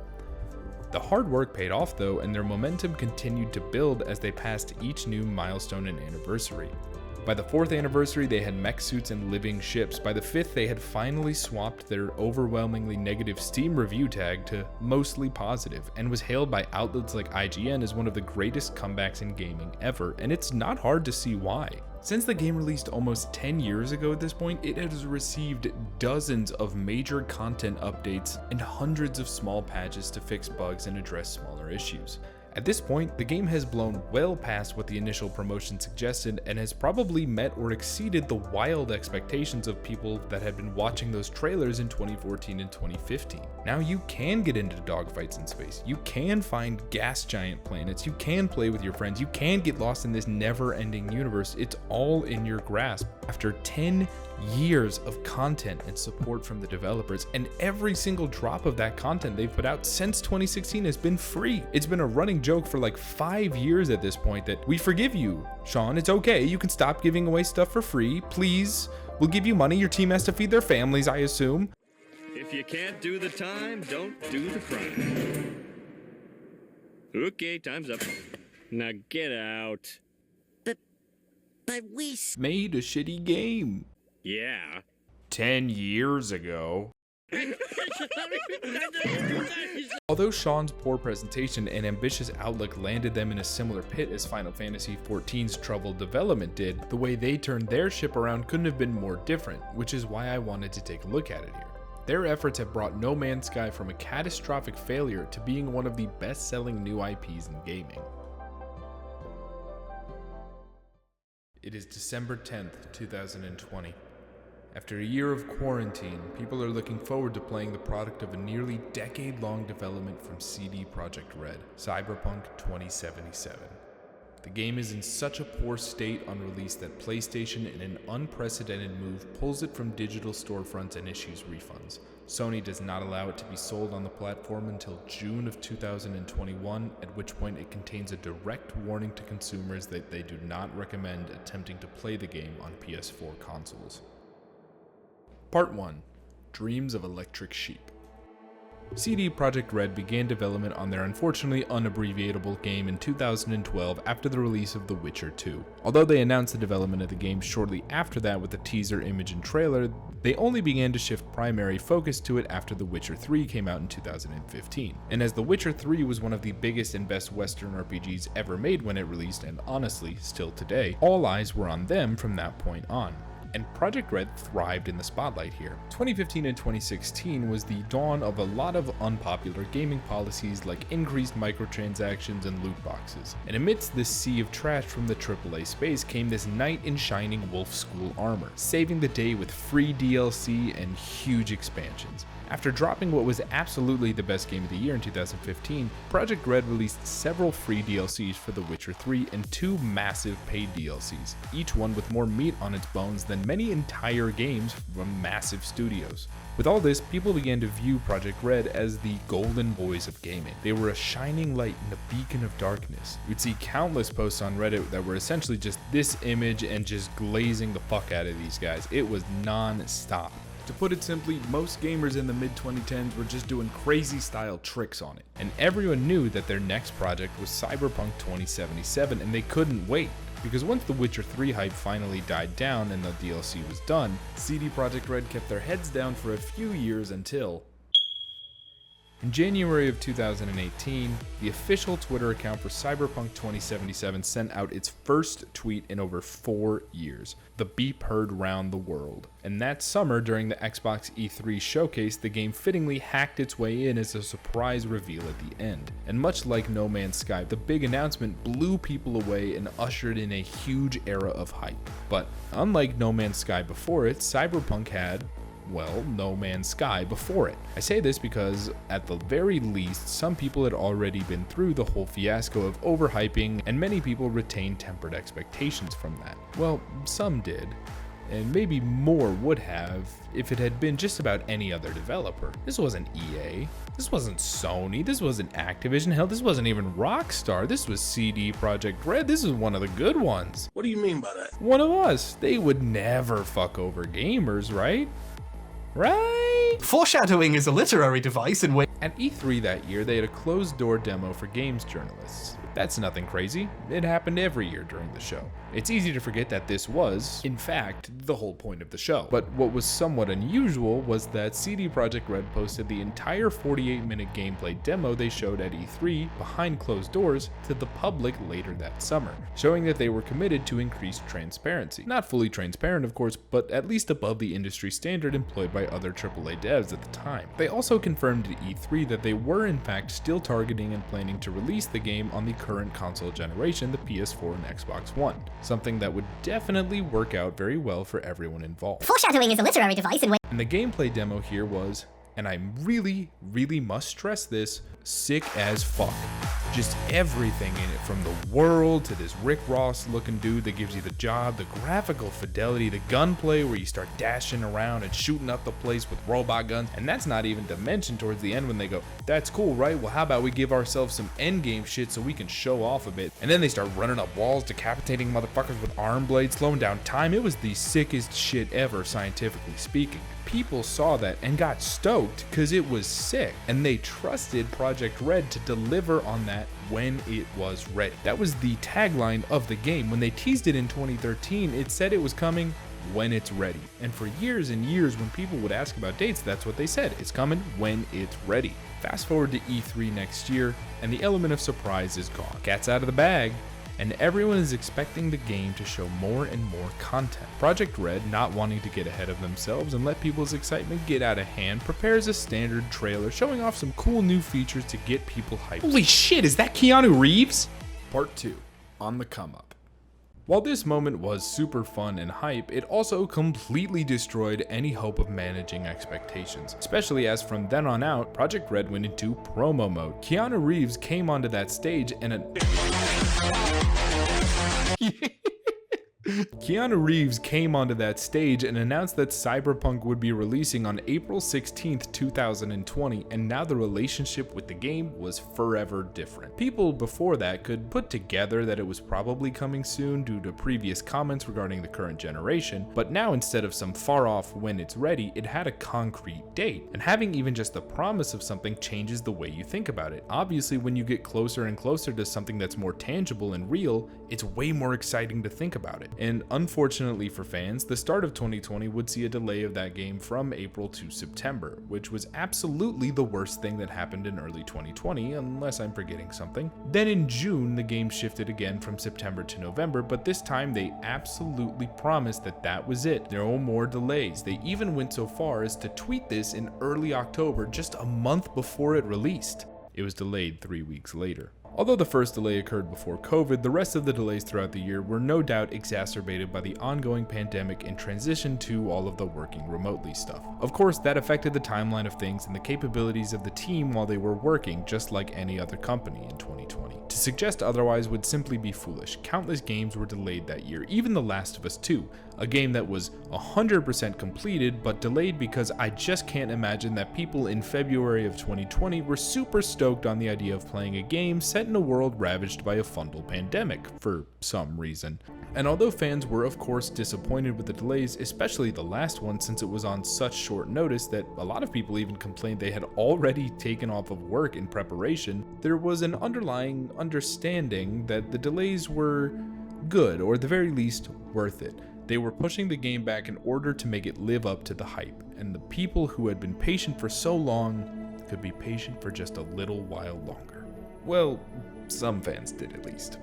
The hard work paid off though, and their momentum continued to build as they passed each new milestone and anniversary. By the 4th anniversary, they had mech suits and living ships. By the 5th, they had finally swapped their overwhelmingly negative Steam review tag to mostly positive, and was hailed by outlets like IGN as one of the greatest comebacks in gaming ever, and it's not hard to see why. Since the game released almost 10 years ago at this point, it has received dozens of major content updates and hundreds of small patches to fix bugs and address smaller issues. At this point, the game has blown well past what the initial promotion suggested and has probably met or exceeded the wild expectations of people that had been watching those trailers in 2014 and 2015. Now you can get into dogfights in space, you can find gas giant planets, you can play with your friends, you can get lost in this never-ending universe. It's all in your grasp. After 10 years of content and support from the developers, and every single drop of that content they've put out since 2016 has been free. It's been a running joke for like 5 years at this point that we forgive you, Sean, it's okay, you can stop giving away stuff for free, please, we'll give you money, your team has to feed their families, I assume. If you can't do the time, don't do the crime. Okay, time's up. Now get out. But we made a shitty game. Yeah. 10 years ago. Although Sean's poor presentation and ambitious outlook landed them in a similar pit as Final Fantasy XIV's troubled development did, the way they turned their ship around couldn't have been more different, which is why I wanted to take a look at it here. Their efforts have brought No Man's Sky from a catastrophic failure to being one of the best-selling new IPs in gaming. It is December 10th, 2020. After a year of quarantine, people are looking forward to playing the product of a nearly decade-long development from CD Projekt Red, Cyberpunk 2077. The game is in such a poor state on release that PlayStation, in an unprecedented move, pulls it from digital storefronts and issues refunds. Sony does not allow it to be sold on the platform until June of 2021, at which point it contains a direct warning to consumers that they do not recommend attempting to play the game on PS4 consoles. Part 1. Dreams of Electric Sheep. CD Projekt Red began development on their unfortunately unabbreviatable game in 2012 after the release of The Witcher 2. Although they announced the development of the game shortly after that with a teaser image and trailer, they only began to shift primary focus to it after The Witcher 3 came out in 2015. And as The Witcher 3 was one of the biggest and best Western RPGs ever made when it released, and honestly, still today, all eyes were on them from that point on. And Projekt Red thrived in the spotlight here. 2015 and 2016 was the dawn of a lot of unpopular gaming policies like increased microtransactions and loot boxes. And amidst this sea of trash from the AAA space came this knight in shining wolf school armor, saving the day with free DLC and huge expansions. After dropping what was absolutely the best game of the year in 2015, Projekt Red released several free DLCs for The Witcher 3 and 2 massive paid DLCs, each one with more meat on its bones than many entire games from massive studios. With all this, people began to view Projekt Red as the golden boys of gaming. They were a shining light and a beacon of darkness. You'd see countless posts on Reddit that were essentially just this image and just glazing the fuck out of these guys. It was non-stop. To put it simply, most gamers in the mid-2010s were just doing crazy style tricks on it. And everyone knew that their next project was Cyberpunk 2077 and they couldn't wait. Because once The Witcher 3 hype finally died down and the DLC was done, CD Projekt Red kept their heads down for a few years until... In January of 2018, the official Twitter account for Cyberpunk 2077 sent out its first tweet in over 4 years. The beep heard round the world. And that summer, during the Xbox E3 showcase, the game fittingly hacked its way in as a surprise reveal at the end. And much like No Man's Sky, the big announcement blew people away and ushered in a huge era of hype. But unlike No Man's Sky before it, Cyberpunk had, well, No Man's Sky before it. I say this because, at the very least, some people had already been through the whole fiasco of overhyping, and many people retained tempered expectations from that. Well, some did, and maybe more would have if it had been just about any other developer. This wasn't EA, this wasn't Sony, this wasn't Activision, hell, this wasn't even Rockstar, this was CD Projekt Red, this is one of the good ones. What do you mean by that? One of us. They would never fuck over gamers, right? Right? Foreshadowing is a literary device in which... At E3 that year, they had a closed-door demo for games journalists. That's nothing crazy. It happened every year during the show. It's easy to forget that this was, in fact, the whole point of the show. But what was somewhat unusual was that CD Projekt Red posted the entire 48-minute gameplay demo they showed at E3 behind closed doors to the public later that summer, showing that they were committed to increased transparency. Not fully transparent, of course, but at least above the industry standard employed by other AAA devs at the time. They also confirmed at E3 that they were in fact still targeting and planning to release the game on the current console generation, the PS4 and Xbox One, something that would definitely work out very well for everyone involved. Foreshadowing is a literary device in which... And the gameplay demo here was, and I really must stress this, sick as fuck. Just everything in it, from the world to this Rick Ross looking dude that gives you the job, the graphical fidelity, the gunplay where you start dashing around and shooting up the place with robot guns, and that's not even to mention towards the end when they go, that's cool, right? Well, how about we give ourselves some endgame shit so we can show off a bit, and then they start running up walls, decapitating motherfuckers with arm blades, slowing down time. It was the sickest shit ever, scientifically speaking. People saw that and got stoked because it was sick, and they trusted Projekt Red to deliver on that when it was ready. That was the tagline of the game. When they teased it in 2013, it said it was coming when it's ready. And for years and years, when people would ask about dates, that's what they said. It's coming when it's ready. Fast forward to E3 next year, and the element of surprise is gone. Cat's out of the bag, and everyone is expecting the game to show more and more content. Project Red, not wanting to get ahead of themselves and let people's excitement get out of hand, prepares a standard trailer showing off some cool new features to get people hyped. Holy shit, is that Keanu Reeves? Part 2, on the come up. While this moment was super fun and hype, it also completely destroyed any hope of managing expectations, especially as from then on out, Project Red went into promo mode. Keanu Reeves came onto that stage and announced that Cyberpunk would be releasing on April 16th, 2020, and now the relationship with the game was forever different. People before that could put together that it was probably coming soon due to previous comments regarding the current generation, but now instead of some far off when it's ready, it had a concrete date, and having even just the promise of something changes the way you think about it. Obviously, when you get closer and closer to something that's more tangible and real, it's way more exciting to think about it. And unfortunately for fans, the start of 2020 would see a delay of that game from April to September, which was absolutely the worst thing that happened in early 2020, unless I'm forgetting something. Then in June, the game shifted again from September to November, but this time they absolutely promised that that was it. No more delays. They even went so far as to tweet this in early October, just a month before it released. It was delayed 3 weeks later. Although the first delay occurred before COVID, the rest of the delays throughout the year were no doubt exacerbated by the ongoing pandemic and transition to all of the working remotely stuff. Of course, that affected the timeline of things and the capabilities of the team while they were working, just like any other company in 2020. To suggest otherwise would simply be foolish. Countless games were delayed that year, even The Last of Us 2, a game that was 100% completed but delayed because I just can't imagine that people in February of 2020 were super stoked on the idea of playing a game set in a world ravaged by a fungal pandemic, for some reason. And although fans were of course disappointed with the delays, especially the last one since it was on such short notice that a lot of people even complained they had already taken off of work in preparation, there was an underlying understanding that the delays were good, or at the very least worth it. They were pushing the game back in order to make it live up to the hype, and the people who had been patient for so long could be patient for just a little while longer. Well, some fans did at least.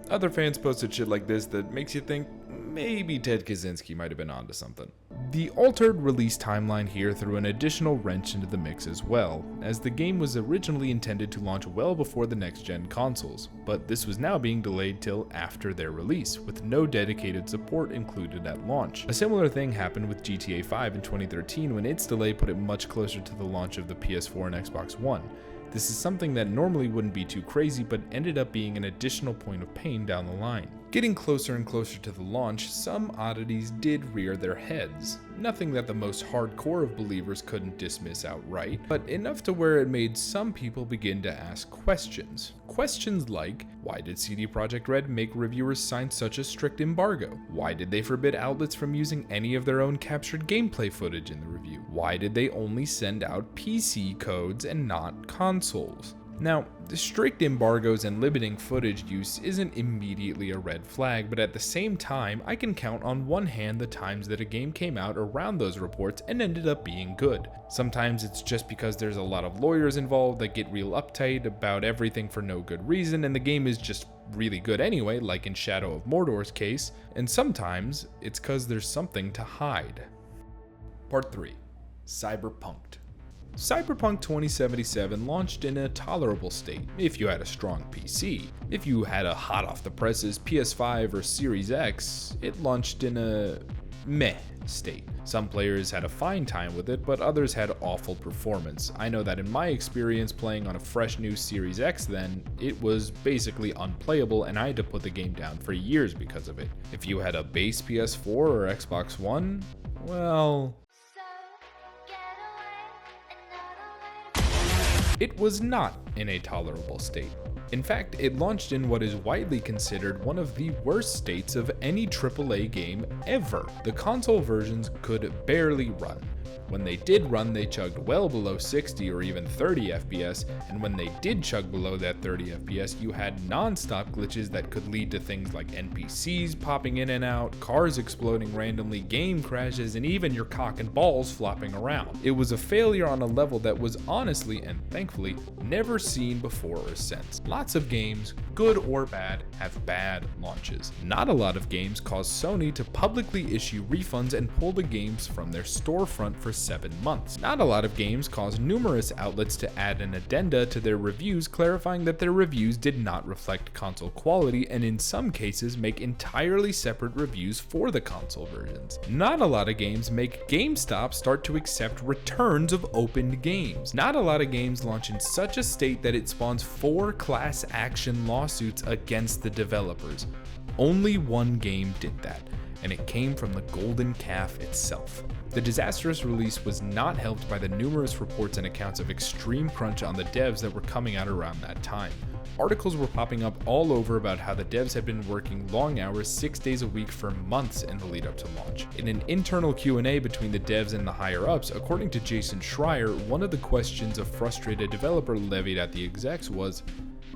Other fans posted shit like this that makes you think maybe Ted Kaczynski might have been onto something. The altered release timeline here threw an additional wrench into the mix as well, as the game was originally intended to launch well before the next-gen consoles, but this was now being delayed till after their release, with no dedicated support included at launch. A similar thing happened with GTA 5 in 2013 when its delay put it much closer to the launch of the PS4 and Xbox One. This is something that normally wouldn't be too crazy, but ended up being an additional point of pain down the line. Getting closer and closer to the launch, some oddities did rear their heads. Nothing that the most hardcore of believers couldn't dismiss outright, but enough to where it made some people begin to ask questions. Questions like, why did CD Projekt Red make reviewers sign such a strict embargo? Why did they forbid outlets from using any of their own captured gameplay footage in the review? Why did they only send out PC codes and not consoles? Now, the strict embargoes and limiting footage use isn't immediately a red flag, but at the same time, I can count on one hand the times that a game came out around those reports and ended up being good. Sometimes it's just because there's a lot of lawyers involved that get real uptight about everything for no good reason, and the game is just really good anyway, like in Shadow of Mordor's case, and sometimes it's because there's something to hide. Part 3. Cyberpunked. Cyberpunk 2077 launched in a tolerable state if you had a strong PC. If you had a hot off the presses PS5 or Series X, it launched in a meh state. Some players had a fine time with it, but others had awful performance. I know that in my experience playing on a fresh new Series X then, it was basically unplayable and I had to put the game down for years because of it. If you had a base PS4 or Xbox One, well, it was not in a tolerable state. In fact, it launched in what is widely considered one of the worst states of any AAA game ever. The console versions could barely run. When they did run, they chugged well below 60 or even 30 FPS, and when they did chug below that 30 FPS, you had non-stop glitches that could lead to things like NPCs popping in and out, cars exploding randomly, game crashes, and even your cock and balls flopping around. It was a failure on a level that was honestly, and thankfully, never seen before or since. Lots of games, good or bad, have bad launches. Not a lot of games cause Sony to publicly issue refunds and pull the games from their storefront for 7 months. Not a lot of games cause numerous outlets to add an addenda to their reviews clarifying that their reviews did not reflect console quality, and in some cases make entirely separate reviews for the console versions. Not a lot of games make GameStop start to accept returns of opened games. Not a lot of games launch in such a state that it spawns 4 class action lawsuits against the developers. Only one game did that, and it came from the Golden Calf itself. The disastrous release was not helped by the numerous reports and accounts of extreme crunch on the devs that were coming out around that time. Articles were popping up all over about how the devs had been working long hours 6 days a week for months in the lead up to launch. In an internal Q&A between the devs and the higher ups, according to Jason Schreier, one of the questions a frustrated developer levied at the execs was,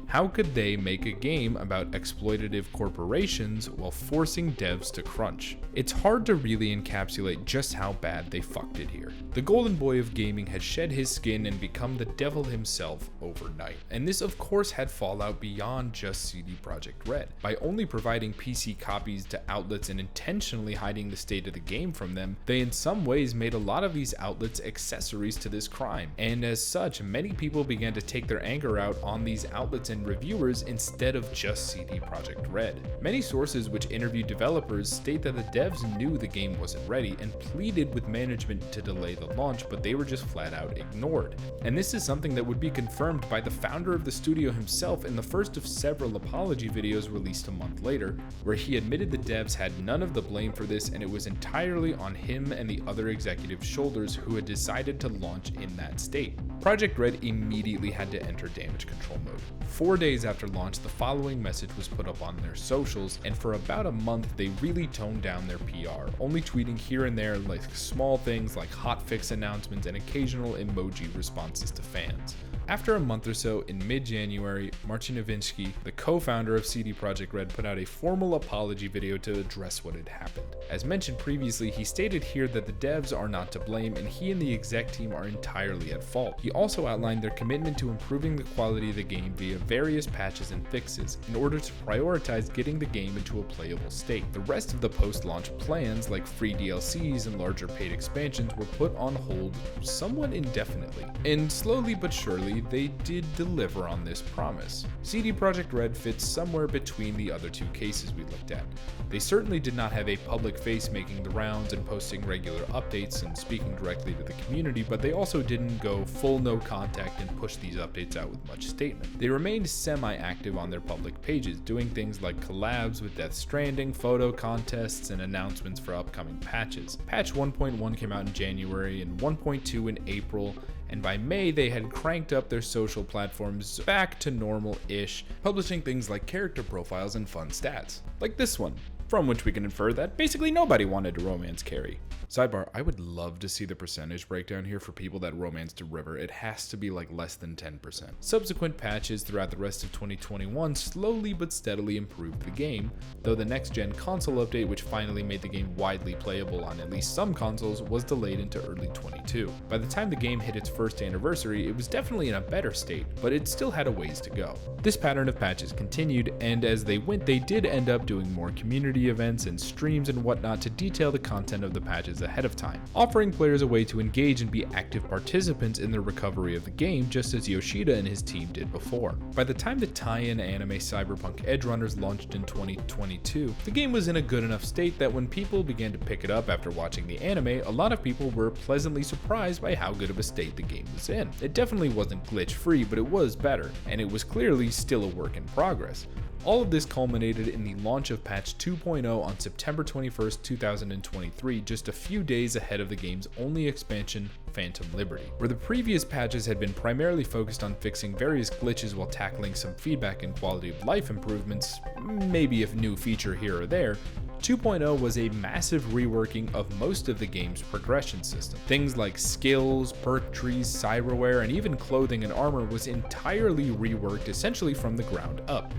how could they make a game about exploitative corporations while forcing devs to crunch? It's hard to really encapsulate just how bad they fucked it here. The golden boy of gaming had shed his skin and become the devil himself overnight. And this of course had fallout beyond just CD Projekt Red. By only providing PC copies to outlets and intentionally hiding the state of the game from them, they in some ways made a lot of these outlets accessories to this crime. And as such, many people began to take their anger out on these outlets and reviewers instead of just CD Projekt Red. Many sources which interviewed developers state that the devs knew the game wasn't ready and pleaded with management to delay the launch, but they were just flat out ignored. And this is something that would be confirmed by the founder of the studio himself in the first of several apology videos released a month later, where he admitted the devs had none of the blame for this and it was entirely on him and the other executives' shoulders who had decided to launch in that state. Projekt Red immediately had to enter damage control mode. 4 days after launch, the following message was put up on their socials, and for about a month they really toned down their PR, only tweeting here and there like small things like hotfix announcements and occasional emoji responses to fans. After a month or so, in mid-January, Marcin Nowinski, the co-founder of CD Projekt Red, put out a formal apology video to address what had happened. As mentioned previously, he stated here that the devs are not to blame and he and the exec team are entirely at fault. He also outlined their commitment to improving the quality of the game via various patches and fixes in order to prioritize getting the game into a playable state. The rest of the post-launch plans, like free DLCs and larger paid expansions, were put on hold somewhat indefinitely. And slowly but surely, they did deliver on this promise. CD Projekt Red fits somewhere between the other two cases we looked at. They certainly did not have a public face making the rounds and posting regular updates and speaking directly to the community, but they also didn't go full no contact and push these updates out with much statement. They remained semi-active on their public pages, doing things like collabs with Death Stranding, photo contests, and announcements for upcoming patches. Patch 1.1 came out in January and 1.2 in April, and by May they had cranked up their social platforms back to normal-ish, publishing things like character profiles and fun stats, like this one, from which we can infer that basically nobody wanted to romance Carrie. Sidebar, I would love to see the percentage breakdown here for people that romanced a River. It has to be like less than 10%. Subsequent patches throughout the rest of 2021 slowly but steadily improved the game, though the next-gen console update, which finally made the game widely playable on at least some consoles, was delayed into early 2022. By the time the game hit its first anniversary, it was definitely in a better state, but it still had a ways to go. This pattern of patches continued, and as they went, they did end up doing more community events and streams and whatnot to detail the content of the patches ahead of time, offering players a way to engage and be active participants in the recovery of the game, just as Yoshida and his team did before. By the time the tie-in anime Cyberpunk Edgerunners launched in 2022, the game was in a good enough state that when people began to pick it up after watching the anime, a lot of people were pleasantly surprised by how good of a state the game was in. It definitely wasn't glitch-free, but it was better, and it was clearly still a work in progress. All of this culminated in the launch of patch 2.0 on September 21st, 2023, just a few days ahead of the game's only expansion, Phantom Liberty. Where the previous patches had been primarily focused on fixing various glitches while tackling some feedback and quality of life improvements, maybe a new feature here or there, 2.0 was a massive reworking of most of the game's progression system. Things like skills, perk trees, cyberware, and even clothing and armor was entirely reworked essentially from the ground up.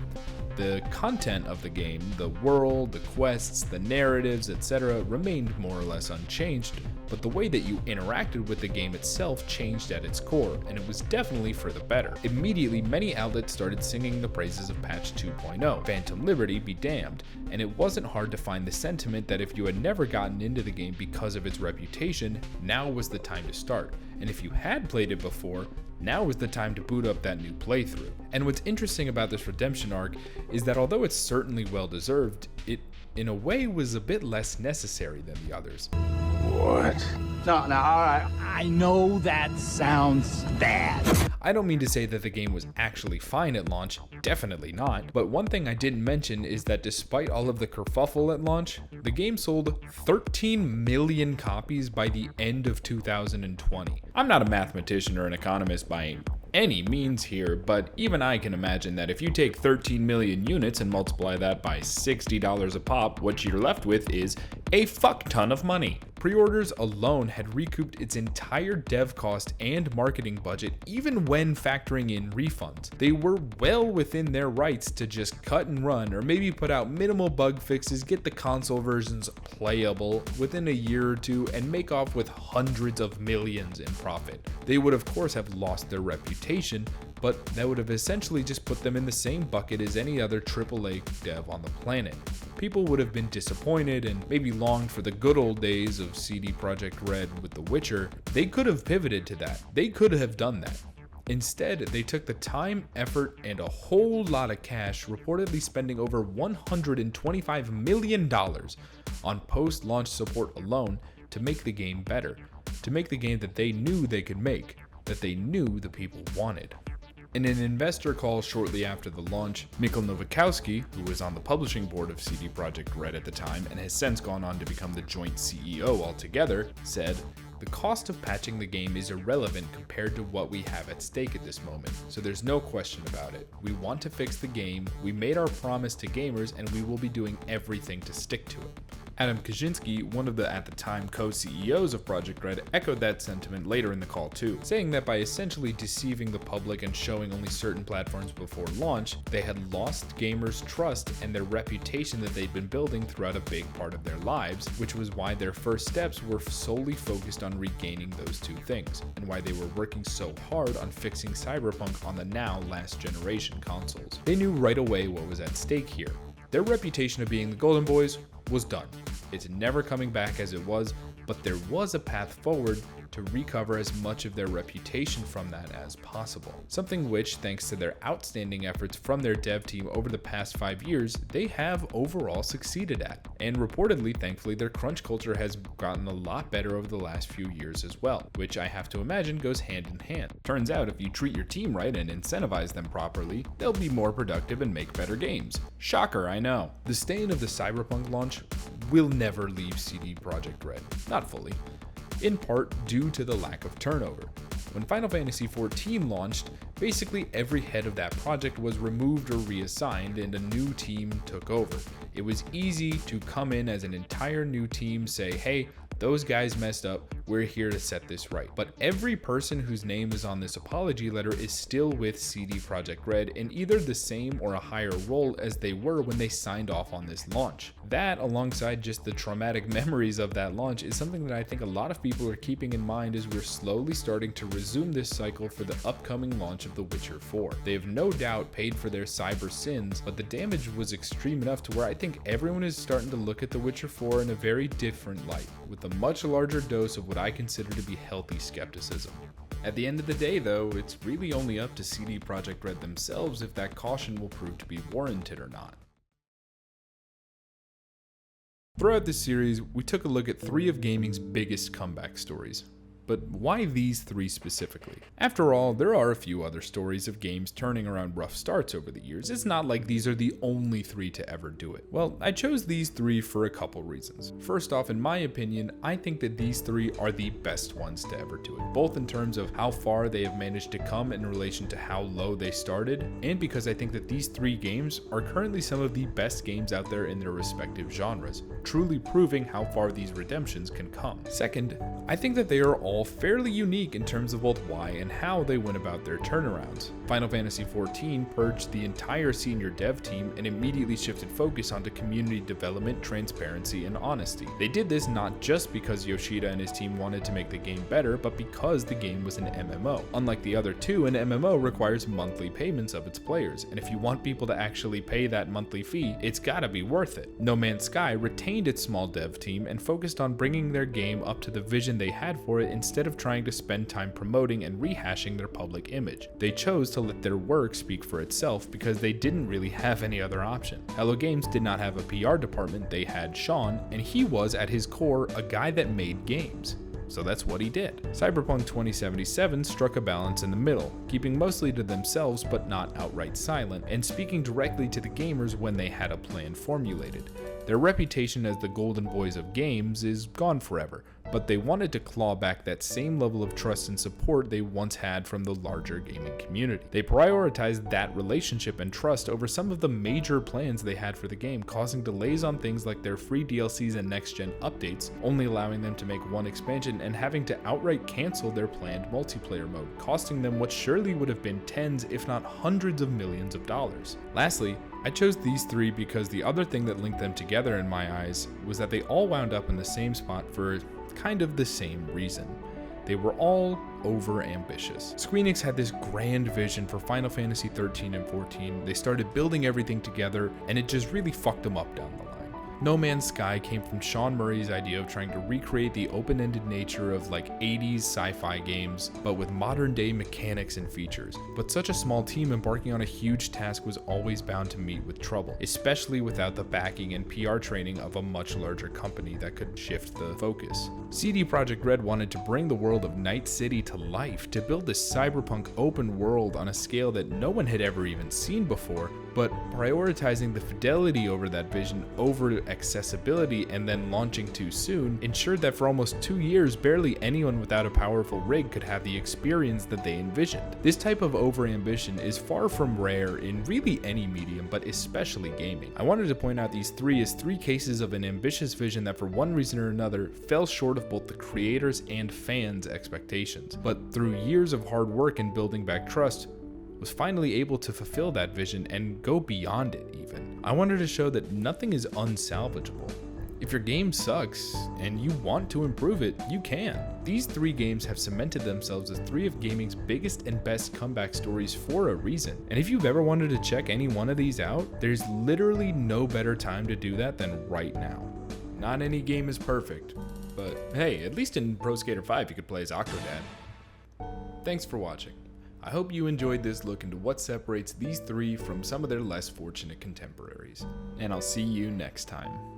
The content of the game, the world, the quests, the narratives, etc. remained more or less unchanged, but the way that you interacted with the game itself changed at its core, and it was definitely for the better. Immediately, many outlets started singing the praises of patch 2.0, Phantom Liberty be damned, and it wasn't hard to find the sentiment that if you had never gotten into the game because of its reputation, now was the time to start, and if you had played it before, now is the time to boot up that new playthrough. And what's interesting about this redemption arc is that although it's certainly well deserved, it in a way was a bit less necessary than the others. What? No, alright, I know that sounds bad. I don't mean to say that the game was actually fine at launch, definitely not, but one thing I didn't mention is that despite all of the kerfuffle at launch, the game sold 13 million copies by the end of 2020. I'm not a mathematician or an economist by any means here, but even I can imagine that if you take 13 million units and multiply that by $60 a pop, what you're left with is a fuck ton of money. Pre-orders alone had recouped its entire dev cost and marketing budget even when factoring in refunds. They were well within their rights to just cut and run or maybe put out minimal bug fixes, get the console versions playable within a year or two and make off with hundreds of millions in profit. They would of course have lost their reputation, but that would have essentially just put them in the same bucket as any other AAA dev on the planet. People would have been disappointed and maybe longed for the good old days of CD Projekt Red with The Witcher. They could have pivoted to that. They could have done that. Instead, they took the time, effort, and a whole lot of cash, reportedly spending over $125 million on post-launch support alone to make the game better, to make the game that they knew they could make, that they knew the people wanted. In an investor call shortly after the launch, Mikhail Novakowski, who was on the publishing board of CD Projekt Red at the time and has since gone on to become the joint CEO altogether, said, "The cost of patching the game is irrelevant compared to what we have at stake at this moment, so there's no question about it. We want to fix the game, we made our promise to gamers, and we will be doing everything to stick to it." Adam Kaczynski, one of the at the time co-CEOs of Projekt Red, echoed that sentiment later in the call too, saying that by essentially deceiving the public and showing only certain platforms before launch, they had lost gamers' trust and their reputation that they'd been building throughout a big part of their lives, which was why their first steps were solely focused on regaining those two things, and why they were working so hard on fixing Cyberpunk on the now last generation consoles. They knew right away what was at stake here. Their reputation of being the Golden Boys was done. It's never coming back as it was, but there was a path forward to recover as much of their reputation from that as possible. Something which, thanks to their outstanding efforts from their dev team over the past 5 years, they have overall succeeded at. And reportedly, thankfully, their crunch culture has gotten a lot better over the last few years as well, which I have to imagine goes hand in hand. Turns out if you treat your team right and incentivize them properly, they'll be more productive and make better games. Shocker, I know. The stain of the Cyberpunk launch will never leave CD Projekt Red. Not fully. In part due to the lack of turnover. When Final Fantasy XIV launched, basically every head of that project was removed or reassigned and a new team took over. It was easy to come in as an entire new team, say, hey, those guys messed up, we're here to set this right. But every person whose name is on this apology letter is still with CD Projekt Red in either the same or a higher role as they were when they signed off on this launch. That, alongside just the traumatic memories of that launch, is something that I think a lot of people are keeping in mind as we're slowly starting to resume this cycle for the upcoming launch of The Witcher 4. They have no doubt paid for their cyber sins, but the damage was extreme enough to where I think everyone is starting to look at The Witcher 4 in a very different light, with a much larger dose of what I consider to be healthy skepticism. At the end of the day though, it's really only up to CD Projekt Red themselves if that caution will prove to be warranted or not. Throughout this series, we took a look at 3 of gaming's biggest comeback stories. But why these three specifically? After all, there are a few other stories of games turning around rough starts over the years. It's not like these are the only three to ever do it. Well, I chose these three for a couple reasons. First off, in my opinion, I think that these three are the best ones to ever do it, both in terms of how far they have managed to come in relation to how low they started, and because I think that these three games are currently some of the best games out there in their respective genres, truly proving how far these redemptions can come. Second, I think that they are all fairly unique in terms of both why and how they went about their turnarounds. Final Fantasy XIV purged the entire senior dev team and immediately shifted focus onto community development, transparency, and honesty. They did this not just because Yoshida and his team wanted to make the game better, but because the game was an MMO. Unlike the other two, an MMO requires monthly payments of its players, and if you want people to actually pay that monthly fee, it's gotta be worth it. No Man's Sky retained its small dev team and focused on bringing their game up to the vision they had for it instead of trying to spend time promoting and rehashing their public image. They chose to let their work speak for itself because they didn't really have any other option. Hello Games did not have a PR department, they had Sean, and he was at his core a guy that made games. So that's what he did. Cyberpunk 2077 struck a balance in the middle, keeping mostly to themselves but not outright silent, and speaking directly to the gamers when they had a plan formulated. Their reputation as the golden boys of games is gone forever, but they wanted to claw back that same level of trust and support they once had from the larger gaming community. They prioritized that relationship and trust over some of the major plans they had for the game, causing delays on things like their free DLCs and next-gen updates, only allowing them to make one expansion and having to outright cancel their planned multiplayer mode, costing them what surely would have been tens if not hundreds of millions of dollars. Lastly, I chose these three because the other thing that linked them together in my eyes was that they all wound up in the same spot for kind of the same reason. They were all over-ambitious. Square Enix had this grand vision for Final Fantasy 13 and 14. They started building everything together, and it just really fucked them up down the line. No Man's Sky came from Sean Murray's idea of trying to recreate the open-ended nature of like 80s sci-fi games, but with modern-day mechanics and features. But such a small team embarking on a huge task was always bound to meet with trouble, especially without the backing and PR training of a much larger company that could shift the focus. CD Projekt Red wanted to bring the world of Night City to life, to build this cyberpunk open world on a scale that no one had ever even seen before, but prioritizing the fidelity over that vision over accessibility and then launching too soon ensured that for almost 2 years barely anyone without a powerful rig could have the experience that they envisioned. This type of overambition is far from rare in really any medium, but especially gaming. I wanted to point out these three as three cases of an ambitious vision that for one reason or another fell short of both the creators and fans' expectations, but through years of hard work and building back trust, was finally able to fulfill that vision and go beyond it even. I wanted to show that nothing is unsalvageable. If your game sucks and you want to improve it, you can. These three games have cemented themselves as three of gaming's biggest and best comeback stories for a reason. And if you've ever wanted to check any one of these out, there's literally no better time to do that than right now. Not any game is perfect, but hey, at least in Pro Skater 5 you could play as Octodad. Thanks for watching. I hope you enjoyed this look into what separates these three from some of their less fortunate contemporaries, and I'll see you next time.